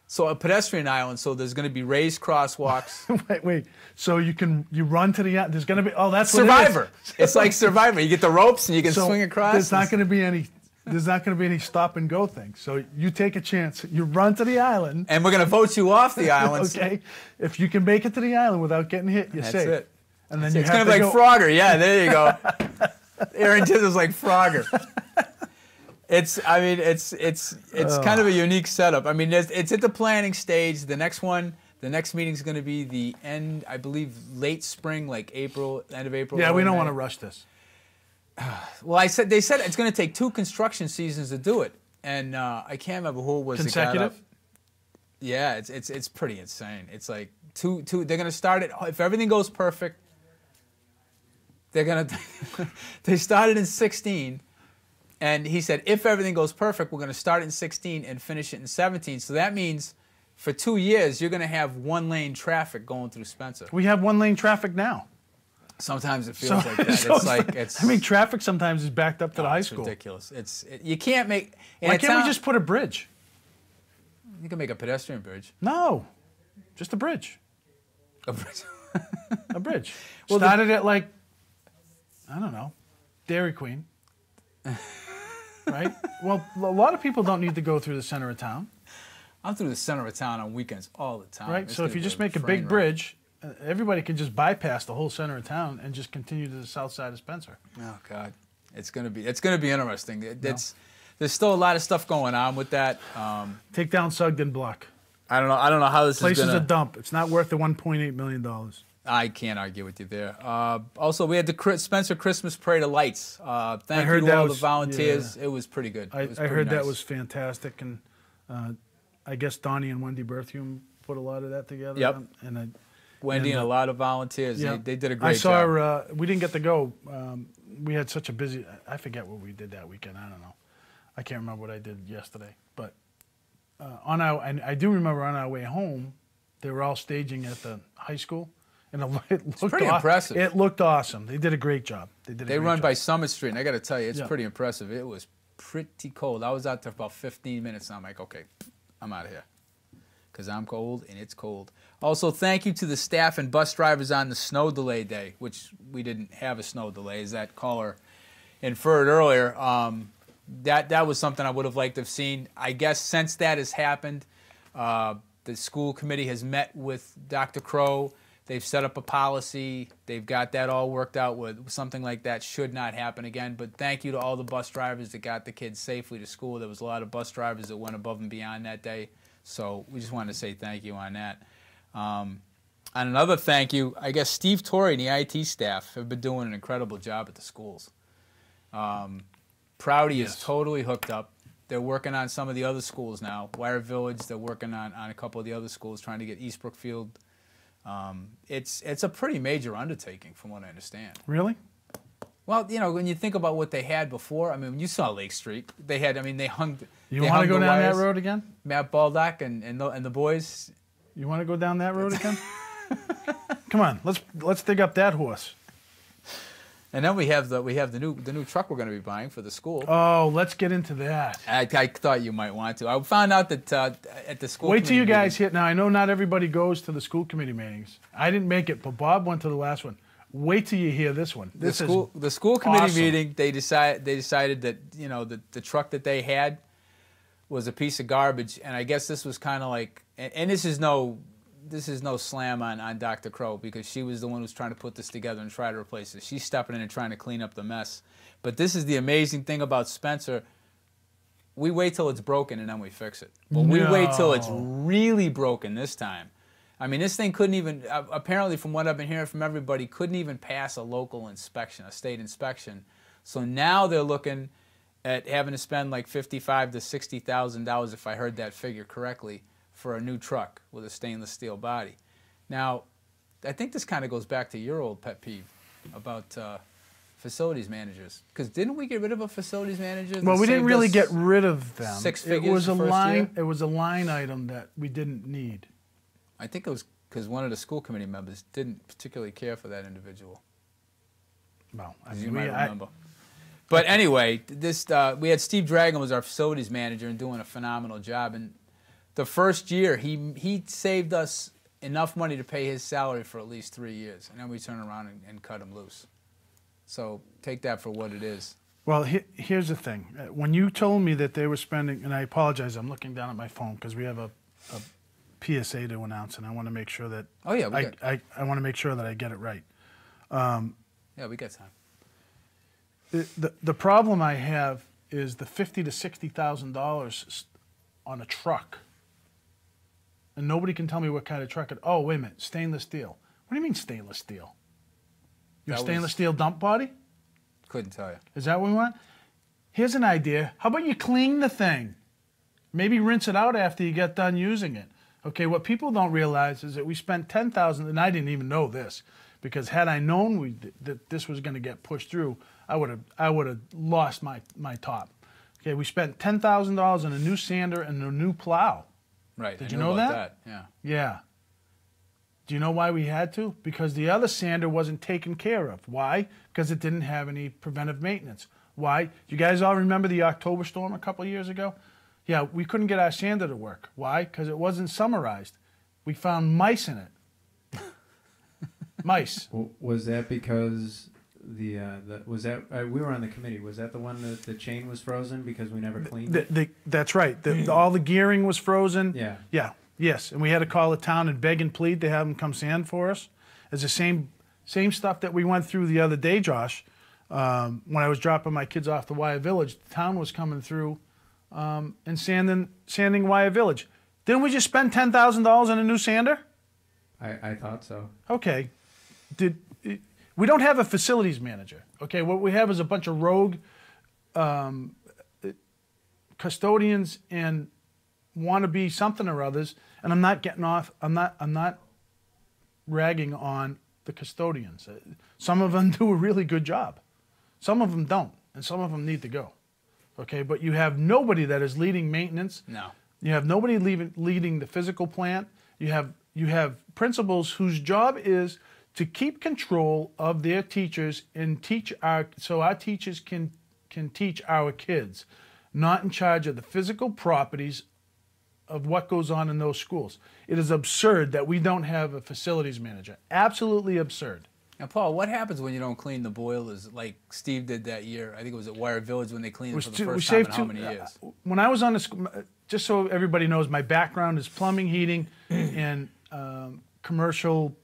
S2: So a pedestrian island. So there's going to be raised crosswalks.
S1: Wait. So you run to the there's going to be that's
S2: Survivor.
S1: What it is.
S2: It's like Survivor. You get the ropes and you can
S1: So
S2: swing across.
S1: There's not going to be any stop and go thing. So you take a chance. You run to the island.
S2: And we're going to vote you off the island.
S1: Okay. If you can make it to the island without getting hit, you're
S2: That's
S1: safe.
S2: it.
S1: And then
S2: It's
S1: you
S2: going
S1: have
S2: to be
S1: to
S2: like
S1: go.
S2: Frogger. Yeah, there you go. Aaron Tizzle's like Frogger. It's kind of a unique setup. I mean, it's at the planning stage. The next meeting is going to be the end, I believe, late spring, like April, end of April.
S1: Yeah, we
S2: early
S1: don't
S2: May.
S1: want to rush this.
S2: Well, they said it's going to take 2 construction seasons to do it, and I can't remember who it was. that got
S1: Consecutive?
S2: up. Yeah, it's pretty insane. It's like two. They're going to start it if everything goes perfect. They're going to. They started in 16. And he said, if everything goes perfect, we're going to start it in 16 and finish it in 17. So that means for 2 years, you're going to have 1-lane traffic going through Spencer.
S1: We have 1-lane traffic now.
S2: Sometimes it feels like that.
S1: So
S2: It's
S1: I mean, traffic sometimes is backed up to the high
S2: it's
S1: school.
S2: ridiculous. You can't make. in
S1: Why
S2: a
S1: can't
S2: town-
S1: we just put a bridge?
S2: You can make a pedestrian bridge.
S1: No, just a bridge.
S2: A bridge.
S1: A bridge.
S2: Well,
S1: Started at like, I don't know, Dairy Queen. Right? Well, a lot of people don't need to go through the center of town,
S2: I'm through the center of town on weekends all the time.
S1: right?
S2: It's
S1: So if
S2: gonna
S1: you
S2: be
S1: just make a
S2: train
S1: big
S2: wreck.
S1: bridge, everybody can just bypass the whole center of town and just continue to the south side of Spencer.
S2: Oh God, it's gonna be interesting. There's still a lot of stuff going on with that.
S1: Take down Sugden Block.
S2: I don't know how this
S1: Place
S2: is
S1: is
S2: gonna.
S1: a dump. It's not worth the $1.8 million.
S2: I can't argue with you there. Also, we had the Spencer Christmas Parade of Lights. Thank
S1: heard
S2: you to
S1: that
S2: all
S1: was-
S2: the volunteers. It was pretty good.
S1: I
S2: It was
S1: heard
S2: pretty
S1: that
S2: nice.
S1: was fantastic, and I guess Donnie and Wendy Berthium put a lot of that together.
S2: Yep.
S1: And
S2: Wendy and a lot of volunteers. They did a great
S1: I saw
S2: job.
S1: her. We didn't get to go. We had such a busy. I forget what we did that weekend. I don't know. I can't remember what I did yesterday. But I do remember on our way home, they were all staging at the high school, and it looked
S2: pretty impressive.
S1: It looked awesome. They did a great job.
S2: They run by Summit Street, and I got to tell you, it's
S1: Yeah.
S2: pretty impressive. It was pretty cold. I was out there for about 15 minutes, and I'm like, okay, I'm out of here. Because I'm cold, and it's cold. Also, thank you to the staff and bus drivers on the snow delay day, which we didn't have a snow delay, as that caller inferred earlier. That was something I would have liked to have seen. I guess since that has happened, the school committee has met with Dr. Crow. They've set up a policy. They've got that all worked out with something like that should not happen again. But thank you to all the bus drivers that got the kids safely to school. There was a lot of bus drivers that went above and beyond that day. So we just wanted to say thank you on that. On another thank you, I guess Steve Torrey and the IT staff have been doing an incredible job at the schools. Proudy is totally hooked up. They're working on some of the other schools now. Wire Village, they're working on a couple of the other schools, trying to get East Brookfield. It's a pretty major undertaking from what I understand.
S1: Really?
S2: Well, you know, when you think about what they had before, I mean, when you saw Lake Street, they had, I mean, they hung.
S1: You want to go down that road again?
S2: Matt Baldock and the boys.
S1: You want to go down that road again? Come on, let's dig up that horse.
S2: And then we have the new truck we're going to be buying for the school.
S1: Oh, let's get into that.
S2: I thought you might want to. I found out that at the school.
S1: Wait till you guys
S2: meeting,
S1: hit. Now I know not everybody goes to the school committee meetings. I didn't make it, but Bob went to the last one. Wait till you hear this one.
S2: The school committee
S1: awesome.
S2: meeting. They decided that, you know, the truck that they had was a piece of garbage, and I guess this was kind of like, and this is no slam on Dr. Crow, because she was the one who's trying to put this together and try to replace it. She's stepping in and trying to clean up the mess. But this is the amazing thing about Spencer. We wait till it's broken and then we fix it. But we wait till it's really broken this time. I mean, this thing couldn't even, apparently from what I've been hearing from everybody, couldn't even pass a local inspection, a state inspection. So now they're looking at having to spend like $55,000 to $60,000, if I heard that figure correctly, for a new truck with a stainless steel body. Now, I think this kind of goes back to your old pet peeve about facilities managers. Because didn't we get rid of a facilities manager?
S1: Well, we didn't really get rid of them.
S2: Six figures
S1: it was a
S2: the first
S1: line.
S2: year?
S1: It was a line item that we didn't need.
S2: I think it was because one of the school committee members didn't particularly care for that individual.
S1: Well, I
S2: As
S1: mean,
S2: you might remember. But anyway, this we had Steve Dragon was our facilities manager and doing a phenomenal job. And the first year, he saved us enough money to pay his salary for at least 3 years. And then we turn around and cut him loose. So take that for what it is.
S1: Well, here's the thing. When you told me that they were spending, and I apologize, I'm looking down at my phone because we have a PSA to announce, and I want to make sure that
S2: Oh, yeah,
S1: I want to make sure that I get it right.
S2: Yeah, we got time.
S1: The problem I have is the $50,000 to $60,000 on a truck, and nobody can tell me what kind of truck it. Oh, wait a minute, stainless steel. What do you mean stainless steel? Your stainless steel dump body?
S2: Couldn't tell you.
S1: Is that what we want? Here's an idea. How about you clean the thing? Maybe rinse it out after you get done using it. Okay, what people don't realize is that we spent $10,000, and I didn't even know this, because had I known that this was going to get pushed through, I would have lost my top. Okay, we spent $10,000 on a new sander and a new plow.
S2: Right.
S1: Did
S2: I
S1: you
S2: knew
S1: know
S2: about
S1: that?
S2: Yeah.
S1: Yeah. Do you know why we had to? Because the other sander wasn't taken care of. Why? Because it didn't have any preventive maintenance. Why? You guys all remember the October storm a couple of years ago? Yeah, we couldn't get our sander to work. Why? Because it wasn't summarized. We found mice in it. Mice.
S4: Was that because we were on the committee? Was that the one that the chain was frozen because we never cleaned it?
S1: That's right. All the gearing was frozen.
S4: Yeah.
S1: Yeah. Yes, and we had to call the town and beg and plead to have them come sand for us. It's the same stuff that we went through the other day, Josh. When I was dropping my kids off to Wyatt Village, the town was coming through and sanding Wyatt Village. Didn't we just spend $10,000 on a new sander?
S4: I thought so.
S1: Okay. We don't have a facilities manager. Okay, what we have is a bunch of rogue custodians and wannabe something or others, and I'm not getting off. I'm not ragging on the custodians. Some of them do a really good job. Some of them don't, and some of them need to go. Okay, but you have nobody that is leading maintenance.
S2: No.
S1: You have nobody leading the physical plant. You have principals whose job is to keep control of their teachers and so our teachers can teach our kids, not in charge of the physical properties of what goes on in those schools. It is absurd that we don't have a facilities manager. Absolutely absurd.
S2: Now, Paul, what happens when you don't clean the boilers like Steve did that year? I think it was at Wyatt Village when they cleaned it for the first time in how many years?
S1: When I was on the school, just so everybody knows, my background is plumbing, heating, and commercial,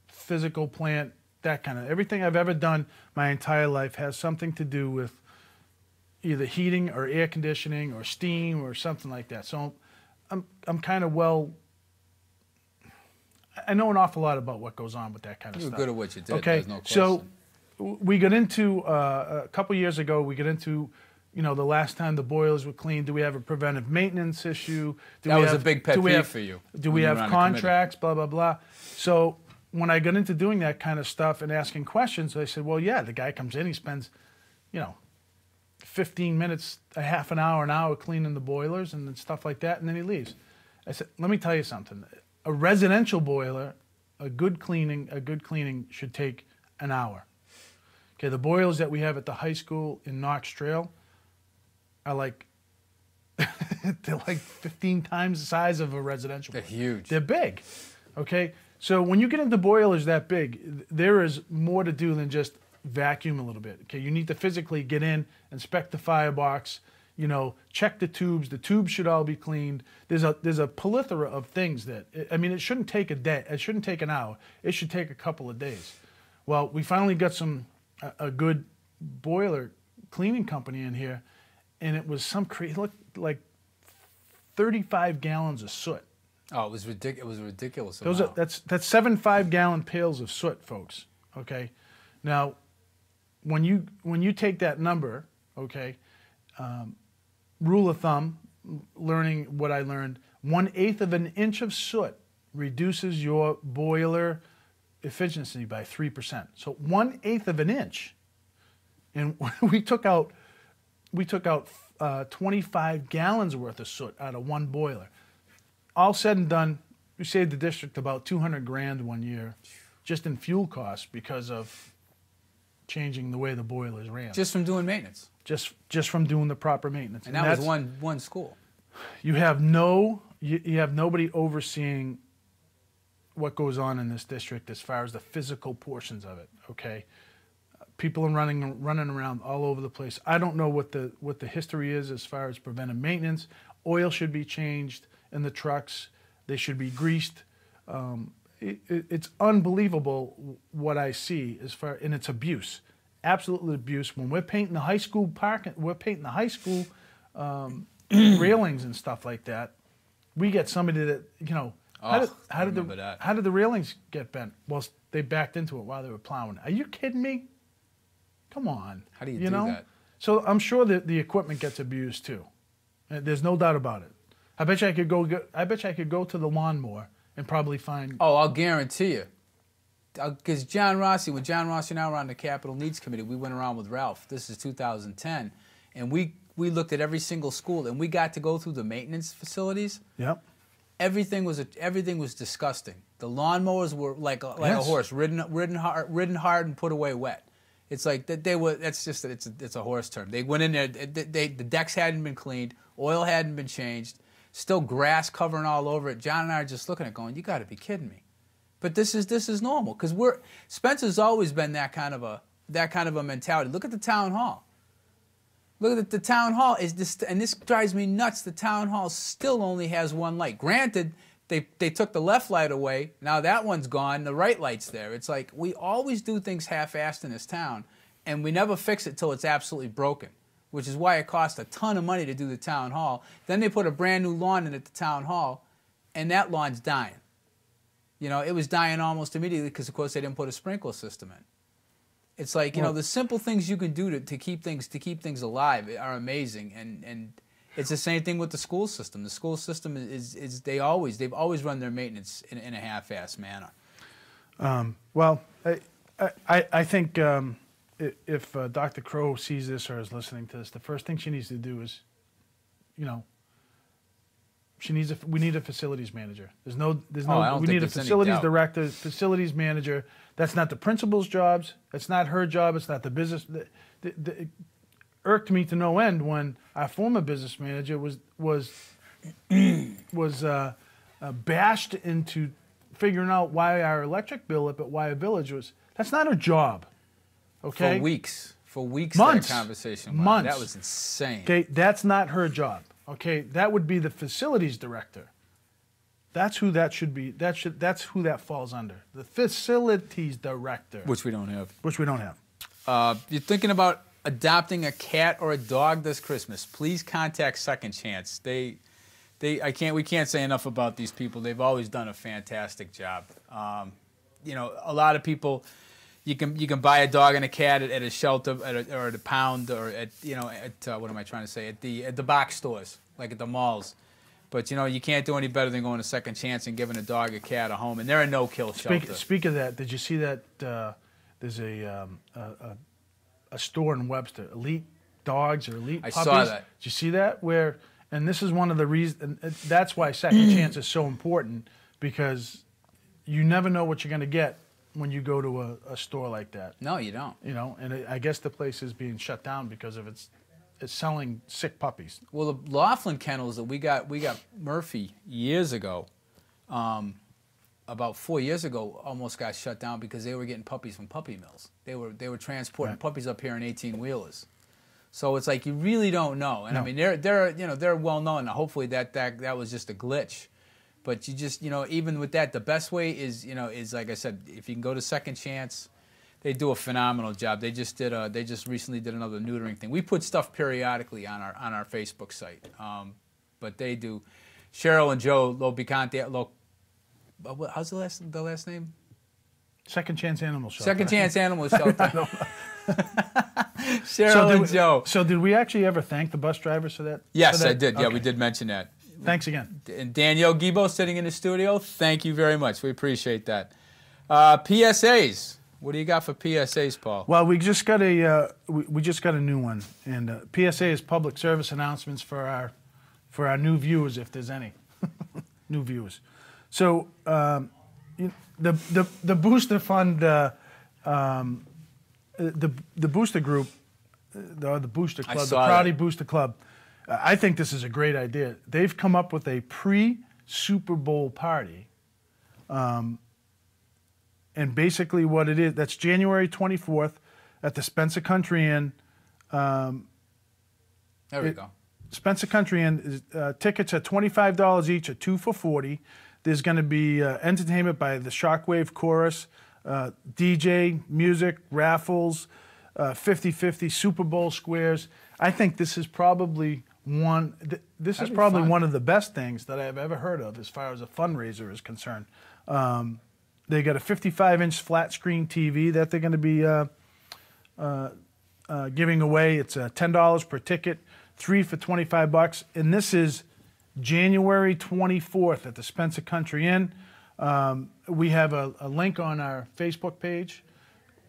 S1: physical plant, that kind of. Everything I've ever done my entire life has something to do with either heating or air conditioning or steam or something like that. So I'm kind of I know an awful lot about what goes on with that kind of
S2: You were
S1: stuff.
S2: good at what you did.
S1: Okay,
S2: There's no question.
S1: so we got into a couple years ago. We got into, the last time the boilers were cleaned. Do we have a preventive maintenance issue?
S2: That was a big pet peeve for you
S1: Do
S2: when
S1: we
S2: you
S1: have
S2: were on the committee.
S1: contracts? Blah blah blah. So when I got into doing that kind of stuff and asking questions, I said, well, yeah, the guy comes in, he spends, 15 minutes, a half an hour cleaning the boilers and stuff like that, and then he leaves. I said, let me tell you something. A residential boiler, a good cleaning should take an hour. Okay, the boilers that we have at the high school in Knox Trail are like, they're like 15 times the size of a residential boiler.
S2: They're huge.
S1: They're big, okay? So when you get into boilers that big, there is more to do than just vacuum a little bit, okay? You need to physically get in, inspect the firebox, check the tubes. The tubes should all be cleaned. There's a plethora of things that, it shouldn't take a day. It shouldn't take an hour. It should take a couple of days. Well, we finally got a good boiler cleaning company in here, and it was it looked like 35 gallons of soot.
S2: Oh, it was ridiculous. It was ridiculous.
S1: That's 7 5-gallon pails of soot, folks. Okay, now when you take that number, okay, rule of thumb, learning what I learned, 1/8 of an inch of soot reduces your boiler efficiency by 3%. So 1/8 of an inch, and we took out 25 gallons worth of soot out of one boiler. All said and done, we saved the district about $200,000 one year, just in fuel costs because of changing the way the boilers ran.
S2: Just from doing maintenance.
S1: Just from doing the proper maintenance.
S2: And that was one school.
S1: You have nobody overseeing what goes on in this district as far as the physical portions of it. Okay, people are running around all over the place. I don't know what the history is as far as preventive maintenance. Oil should be changed in the trucks. They should be greased. It's unbelievable what I see and it's abuse, absolutely abuse. When we're painting the high school railings and stuff like that, we get somebody that how did the railings get bent? Well, they backed into it while they were plowing. Are you kidding me? Come on.
S2: How do you do that?
S1: So I'm sure that the equipment gets abused too. There's no doubt about it. I bet you I could go to the lawnmower and probably find.
S2: Oh, I'll guarantee you. Because when John Rossi and I were on the Capital Needs Committee, we went around with Ralph. This is 2010, and we looked at every single school, and we got to go through the maintenance facilities.
S1: Yep.
S2: Everything was disgusting. The lawnmowers were like a horse, ridden hard and put away wet. It's like they were. It's a horse term. They went in there. The decks hadn't been cleaned. Oil hadn't been changed. Still grass covering all over it. John and I are just looking at it going, you got to be kidding me. But this is normal because Spencer's always been that kind of a mentality. Look at the town hall. Look at the town hall and this drives me nuts. The town hall still only has one light. Granted, they took the left light away. Now that one's gone. The right light's there. It's like we always do things half-assed in this town, and we never fix it till it's absolutely broken, which is why it costs a ton of money to do the town hall. Then they put a brand new lawn in at the town hall, and that lawn's dying. It was dying almost immediately because, of course, they didn't put a sprinkler system in. It's like, the simple things you can do to keep things alive are amazing, and it's the same thing with the school system. The school system they've always run their maintenance in a half-assed manner.
S1: Well, I think if Dr. Crow sees this or is listening to this, the first thing she needs to do is, we need a facilities manager. We need a facilities director, facilities manager. That's not the principal's jobs. That's not her job. It's not the business. It irked me to no end when our former business manager was bashed into figuring out why our electric bill up at Wire Village was. That's not her job. Okay.
S2: For weeks.
S1: Months.
S2: That conversation.
S1: Months.
S2: That was insane.
S1: Okay, that's not her job. Okay, that would be the facilities director. That's who that should be. That's who that falls under. The facilities director.
S2: Which we don't have.
S1: You're
S2: thinking about adopting a cat or a dog this Christmas? Please contact Second Chance. We can't say enough about these people. They've always done a fantastic job. A lot of people. You can buy a dog and a cat at a shelter or at a pound or at what am I trying to say, at the box stores, like at the malls. But, you know, you can't do any better than going to Second Chance and giving a dog, a cat, a home. And they're a no-kill shelter.
S1: Speak of that, did you see that there's a store in Webster, Elite Dogs or Elite Puppies?
S2: I saw that.
S1: Did you see that? And this is one of the reasons, that's why Second Chance is so important, because you never know what you're going to get when you go to a store like that.
S2: No, you don't.
S1: You know, and I guess the place is being shut down because of it's selling sick puppies.
S2: Well, the Laughlin kennels that we got Murphy years ago, about 4 years ago, almost got shut down because they were getting puppies from puppy mills. They were transporting puppies up here in 18-wheelers. So it's like you really don't know. And
S1: No.
S2: I mean, they're well known. Now, hopefully that was just a glitch. But you just, you know, even with that, the best way is, you know, is like I said, if you can go to Second Chance, they do a phenomenal job. They just recently did another neutering thing. We put stuff periodically on our Facebook site, but they do. Cheryl and Joe Lobicante, how's the last name?
S1: Second Chance Animal Shelter.
S2: Second Chance Animal Shelter. Cheryl and Joe.
S1: So did we actually ever thank the bus drivers for that?
S2: Yes,
S1: for that?
S2: I did. Yeah,
S1: Okay.
S2: we did mention that.
S1: Thanks again.
S2: And Danielle Gibo sitting in the studio, thank you very much. We appreciate that. PSAs. What do you got for PSAs, Paul?
S1: Well, we just got a new one, and PSA is public service announcements for our new viewers, if there's any new viewers. So the Booster Fund, the Booster Group, the Booster Club, the Proudy Booster Club. I think this is a great idea. They've come up with a pre-Super Bowl party. And basically what it is, that's January 24th at the Spencer Country Inn.
S2: There we go.
S1: Spencer Country Inn, tickets are $25 each, or 2 for $40. There's going to be entertainment by the Shockwave Chorus, DJ, music, raffles, 50-50 Super Bowl squares. I think this is probably one of the best things that I've ever heard of as far as a fundraiser is concerned. They got a 55-inch flat screen TV that they're going to be giving away. It's $10 per ticket, 3 for $25, and this is January 24th at the Spencer Country Inn. We have a link on our Facebook page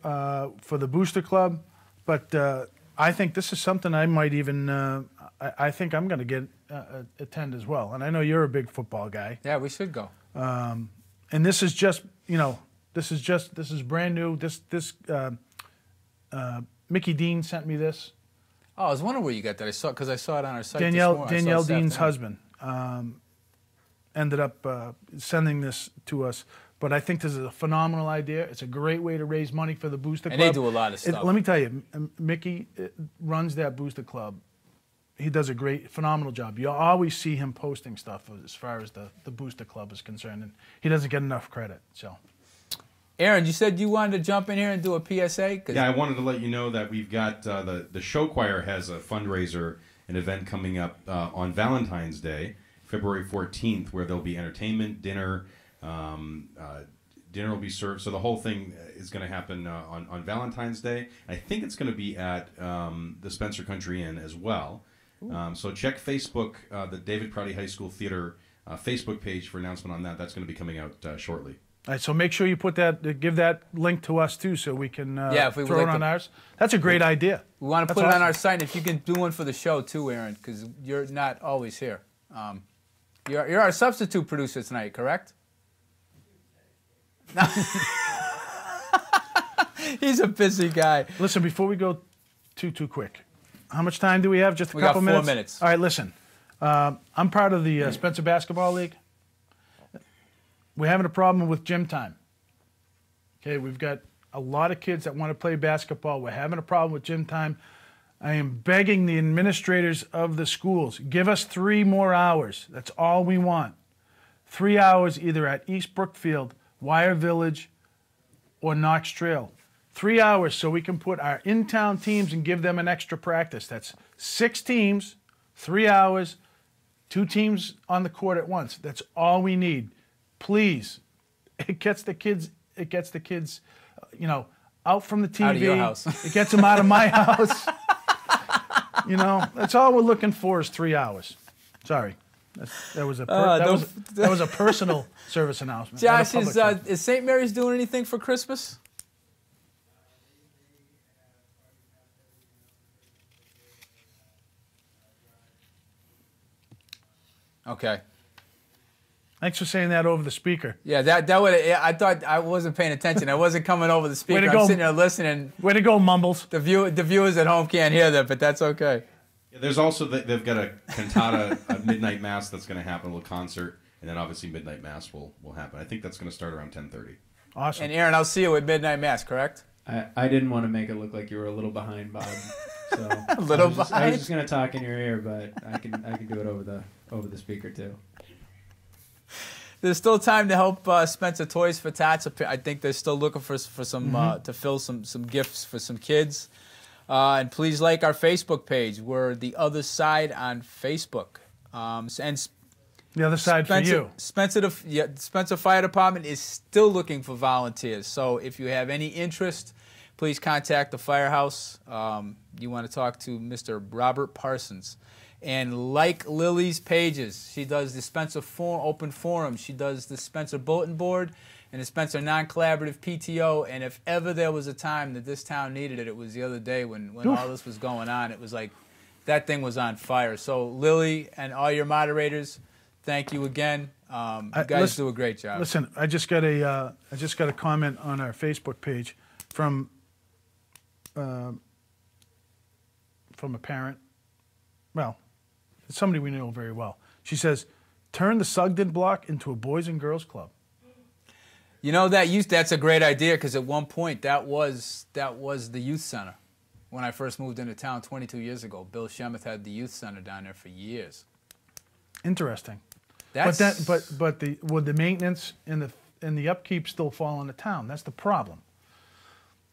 S1: for the Booster Club, but I think this is something I might even. I think I'm going to attend as well, and I know you're a big football guy.
S2: Yeah, we should go.
S1: And this is just, this is brand new. Mickey Dean sent me this.
S2: Oh, I was wondering where you got that. I saw it on our site.
S1: Danielle Dean's husband ended up sending this to us. But I think this is a phenomenal idea. It's a great way to raise money for the Booster Club.
S2: And they do a lot of stuff.
S1: Let me tell you, Mickey runs that Booster Club. He does a phenomenal job. You always see him posting stuff as far as the Booster Club is concerned, and he doesn't get enough credit. So,
S2: Aaron, you said you wanted to jump in here and do a PSA?
S5: Yeah, I wanted to let you know that we've got the show choir has a fundraiser, an event coming up on Valentine's Day, February 14th, where there'll be entertainment, dinner. Dinner will be served, so the whole thing is going to happen on Valentine's Day. I think it's going to be at the Spencer Country Inn as well. So check Facebook, the David Proudy High School Theater Facebook page for announcement on that. That's going to be coming out shortly.
S1: All right, so make sure you give that link to us too, so we can
S2: if we
S1: throw it on ours. That's a great idea.
S2: We want to put it on our site. If you can do one for the show too, Aaron, because you're not always here. You're our substitute producer tonight, correct? He's a busy guy.
S1: Listen, before we go too quick, how much time do we have? Just a
S2: we
S1: couple
S2: got 4
S1: minutes?
S2: minutes.
S1: All right, listen. I'm part of the Spencer Basketball League. We're having a problem with gym time. Okay, we've got a lot of kids that want to play basketball. We're having a problem with gym time. I am begging the administrators of the schools, give us 3 more hours. That's all we want. 3 hours either at East Brookfield, Wire Village, or Knox Trail. 3 hours so we can put our in-town teams and give them an extra practice. That's 6 teams, 3 hours, 2 teams on the court at once. That's all we need. Please. It gets the kids, out from the TV.
S2: Out of your house.
S1: It gets them out of my house. That's all we're looking for is 3 hours. Sorry. That was a
S2: don't-
S1: that was a personal service announcement. not a
S2: Josh,
S1: public service.
S2: is St. Mary's doing anything for Christmas? Okay.
S1: Thanks for saying that over the speaker.
S2: Yeah, that would. I thought I wasn't paying attention. I wasn't coming over the speaker.
S1: to
S2: I'm
S1: go.
S2: sitting there listening.
S1: Way to go, Mumbles.
S2: The viewers at home can't hear that, but that's okay.
S5: Yeah, there's also they've got a cantata, a midnight mass that's going to happen, a little concert, and then obviously midnight mass will happen. I think that's going to start around 10:30.
S1: Awesome.
S2: And Aaron, I'll see you at midnight mass. Correct?
S4: I didn't want to make it look like you were a little behind, Bob. So
S2: A little
S4: I was
S2: behind?
S4: just gonna talk in your ear, but I can do it over the speaker too.
S2: There's still time to help Spencer Toys for Tots. I think they're still looking for some to fill some gifts for some kids. And please like our Facebook page. We're The Other Side on Facebook. And
S1: The other side for you.
S2: Spencer Fire Department is still looking for volunteers. So if you have any interest, please contact the firehouse. You want to talk to Mr. Robert Parsons. And like Lily's pages, she does the Spencer Open Forum. She does the Spencer Bulletin Board and the Spencer Non-Collaborative PTO. And if ever there was a time that this town needed it, it was the other day when all this was going on. It was like that thing was on fire. So Lily and all your moderators, thank you again. You guys do a great job.
S1: Listen, I just got a comment on our Facebook page from a parent. Well, it's somebody we know very well. She says, "Turn the Sugden block into a boys and girls club."
S2: You know that's a great idea because at one point that was the youth center. When I first moved into town 22 years ago, Bill Shemeth had the youth center down there for years.
S1: Interesting.
S2: That's,
S1: But would the maintenance and the upkeep still fall on the town? That's the problem.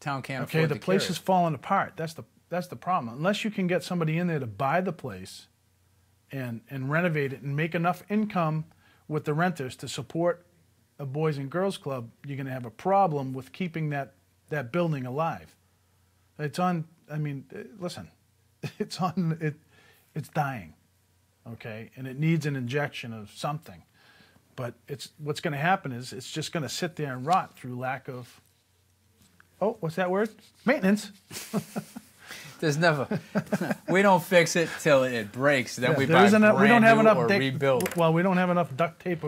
S2: town can't
S1: Okay,
S2: afford
S1: the
S2: to
S1: place
S2: carry.
S1: is falling apart. That's the problem. Unless you can get somebody in there to buy the place and renovate it and make enough income with the renters to support a boys and girls club, you're going to have a problem with keeping that building alive. It's on. I mean, listen, it's on. It's dying. Okay, and it needs an injection of something. But what's going to happen is it's just going to sit there and rot through lack of. Oh, what's that word? Maintenance.
S2: There's never. We don't fix it till it breaks. Then
S1: Yeah,
S2: we
S1: there
S2: buy
S1: isn't enough- we don't
S2: brand
S1: have
S2: new
S1: enough
S2: or
S1: duct-
S2: rebuild.
S1: Well, we don't have enough duct tape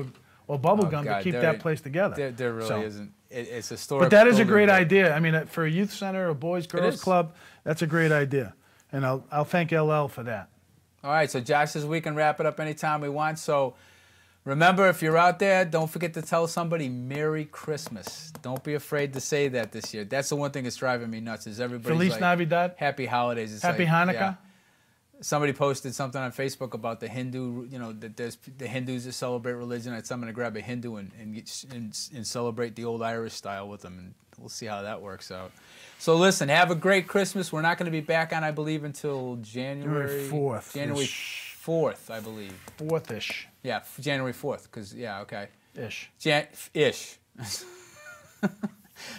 S1: or bubble gum to
S2: God,
S1: keep
S2: there-
S1: that place together.
S2: There really
S1: So-
S2: isn't. It's historic.
S1: But that is a
S2: building,
S1: great
S2: but-
S1: idea. I mean, for a youth center, a boys girls
S2: is.
S1: club, that's a great idea, and I'll thank LL for that.
S2: All right, so Josh says we can wrap it up anytime we want. So remember, if you're out there, don't forget to tell somebody Merry Christmas. Don't be afraid to say that this year. That's the one thing that's driving me nuts is everybody's
S1: Feliz
S2: like,
S1: Navidad.
S2: Happy holidays. It's
S1: Happy
S2: like,
S1: Hanukkah.
S2: yeah. Somebody posted something on Facebook about the Hindu, that there's the Hindus that celebrate religion. I'm going to grab a Hindu and celebrate the old Irish style with them, and we'll see how that works out. So listen, have a great Christmas. We're not going to be back on, I believe, until January
S1: 4th.
S2: January 4th, I believe.
S1: 4th-ish.
S2: Yeah, January 4th, because, yeah, okay.
S1: Ish.
S2: Ish.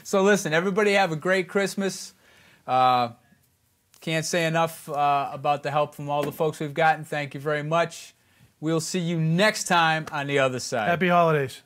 S2: So listen, everybody have a great Christmas. Can't say enough about the help from all the folks we've gotten. Thank you very much. We'll see you next time on The Other Side.
S1: Happy holidays.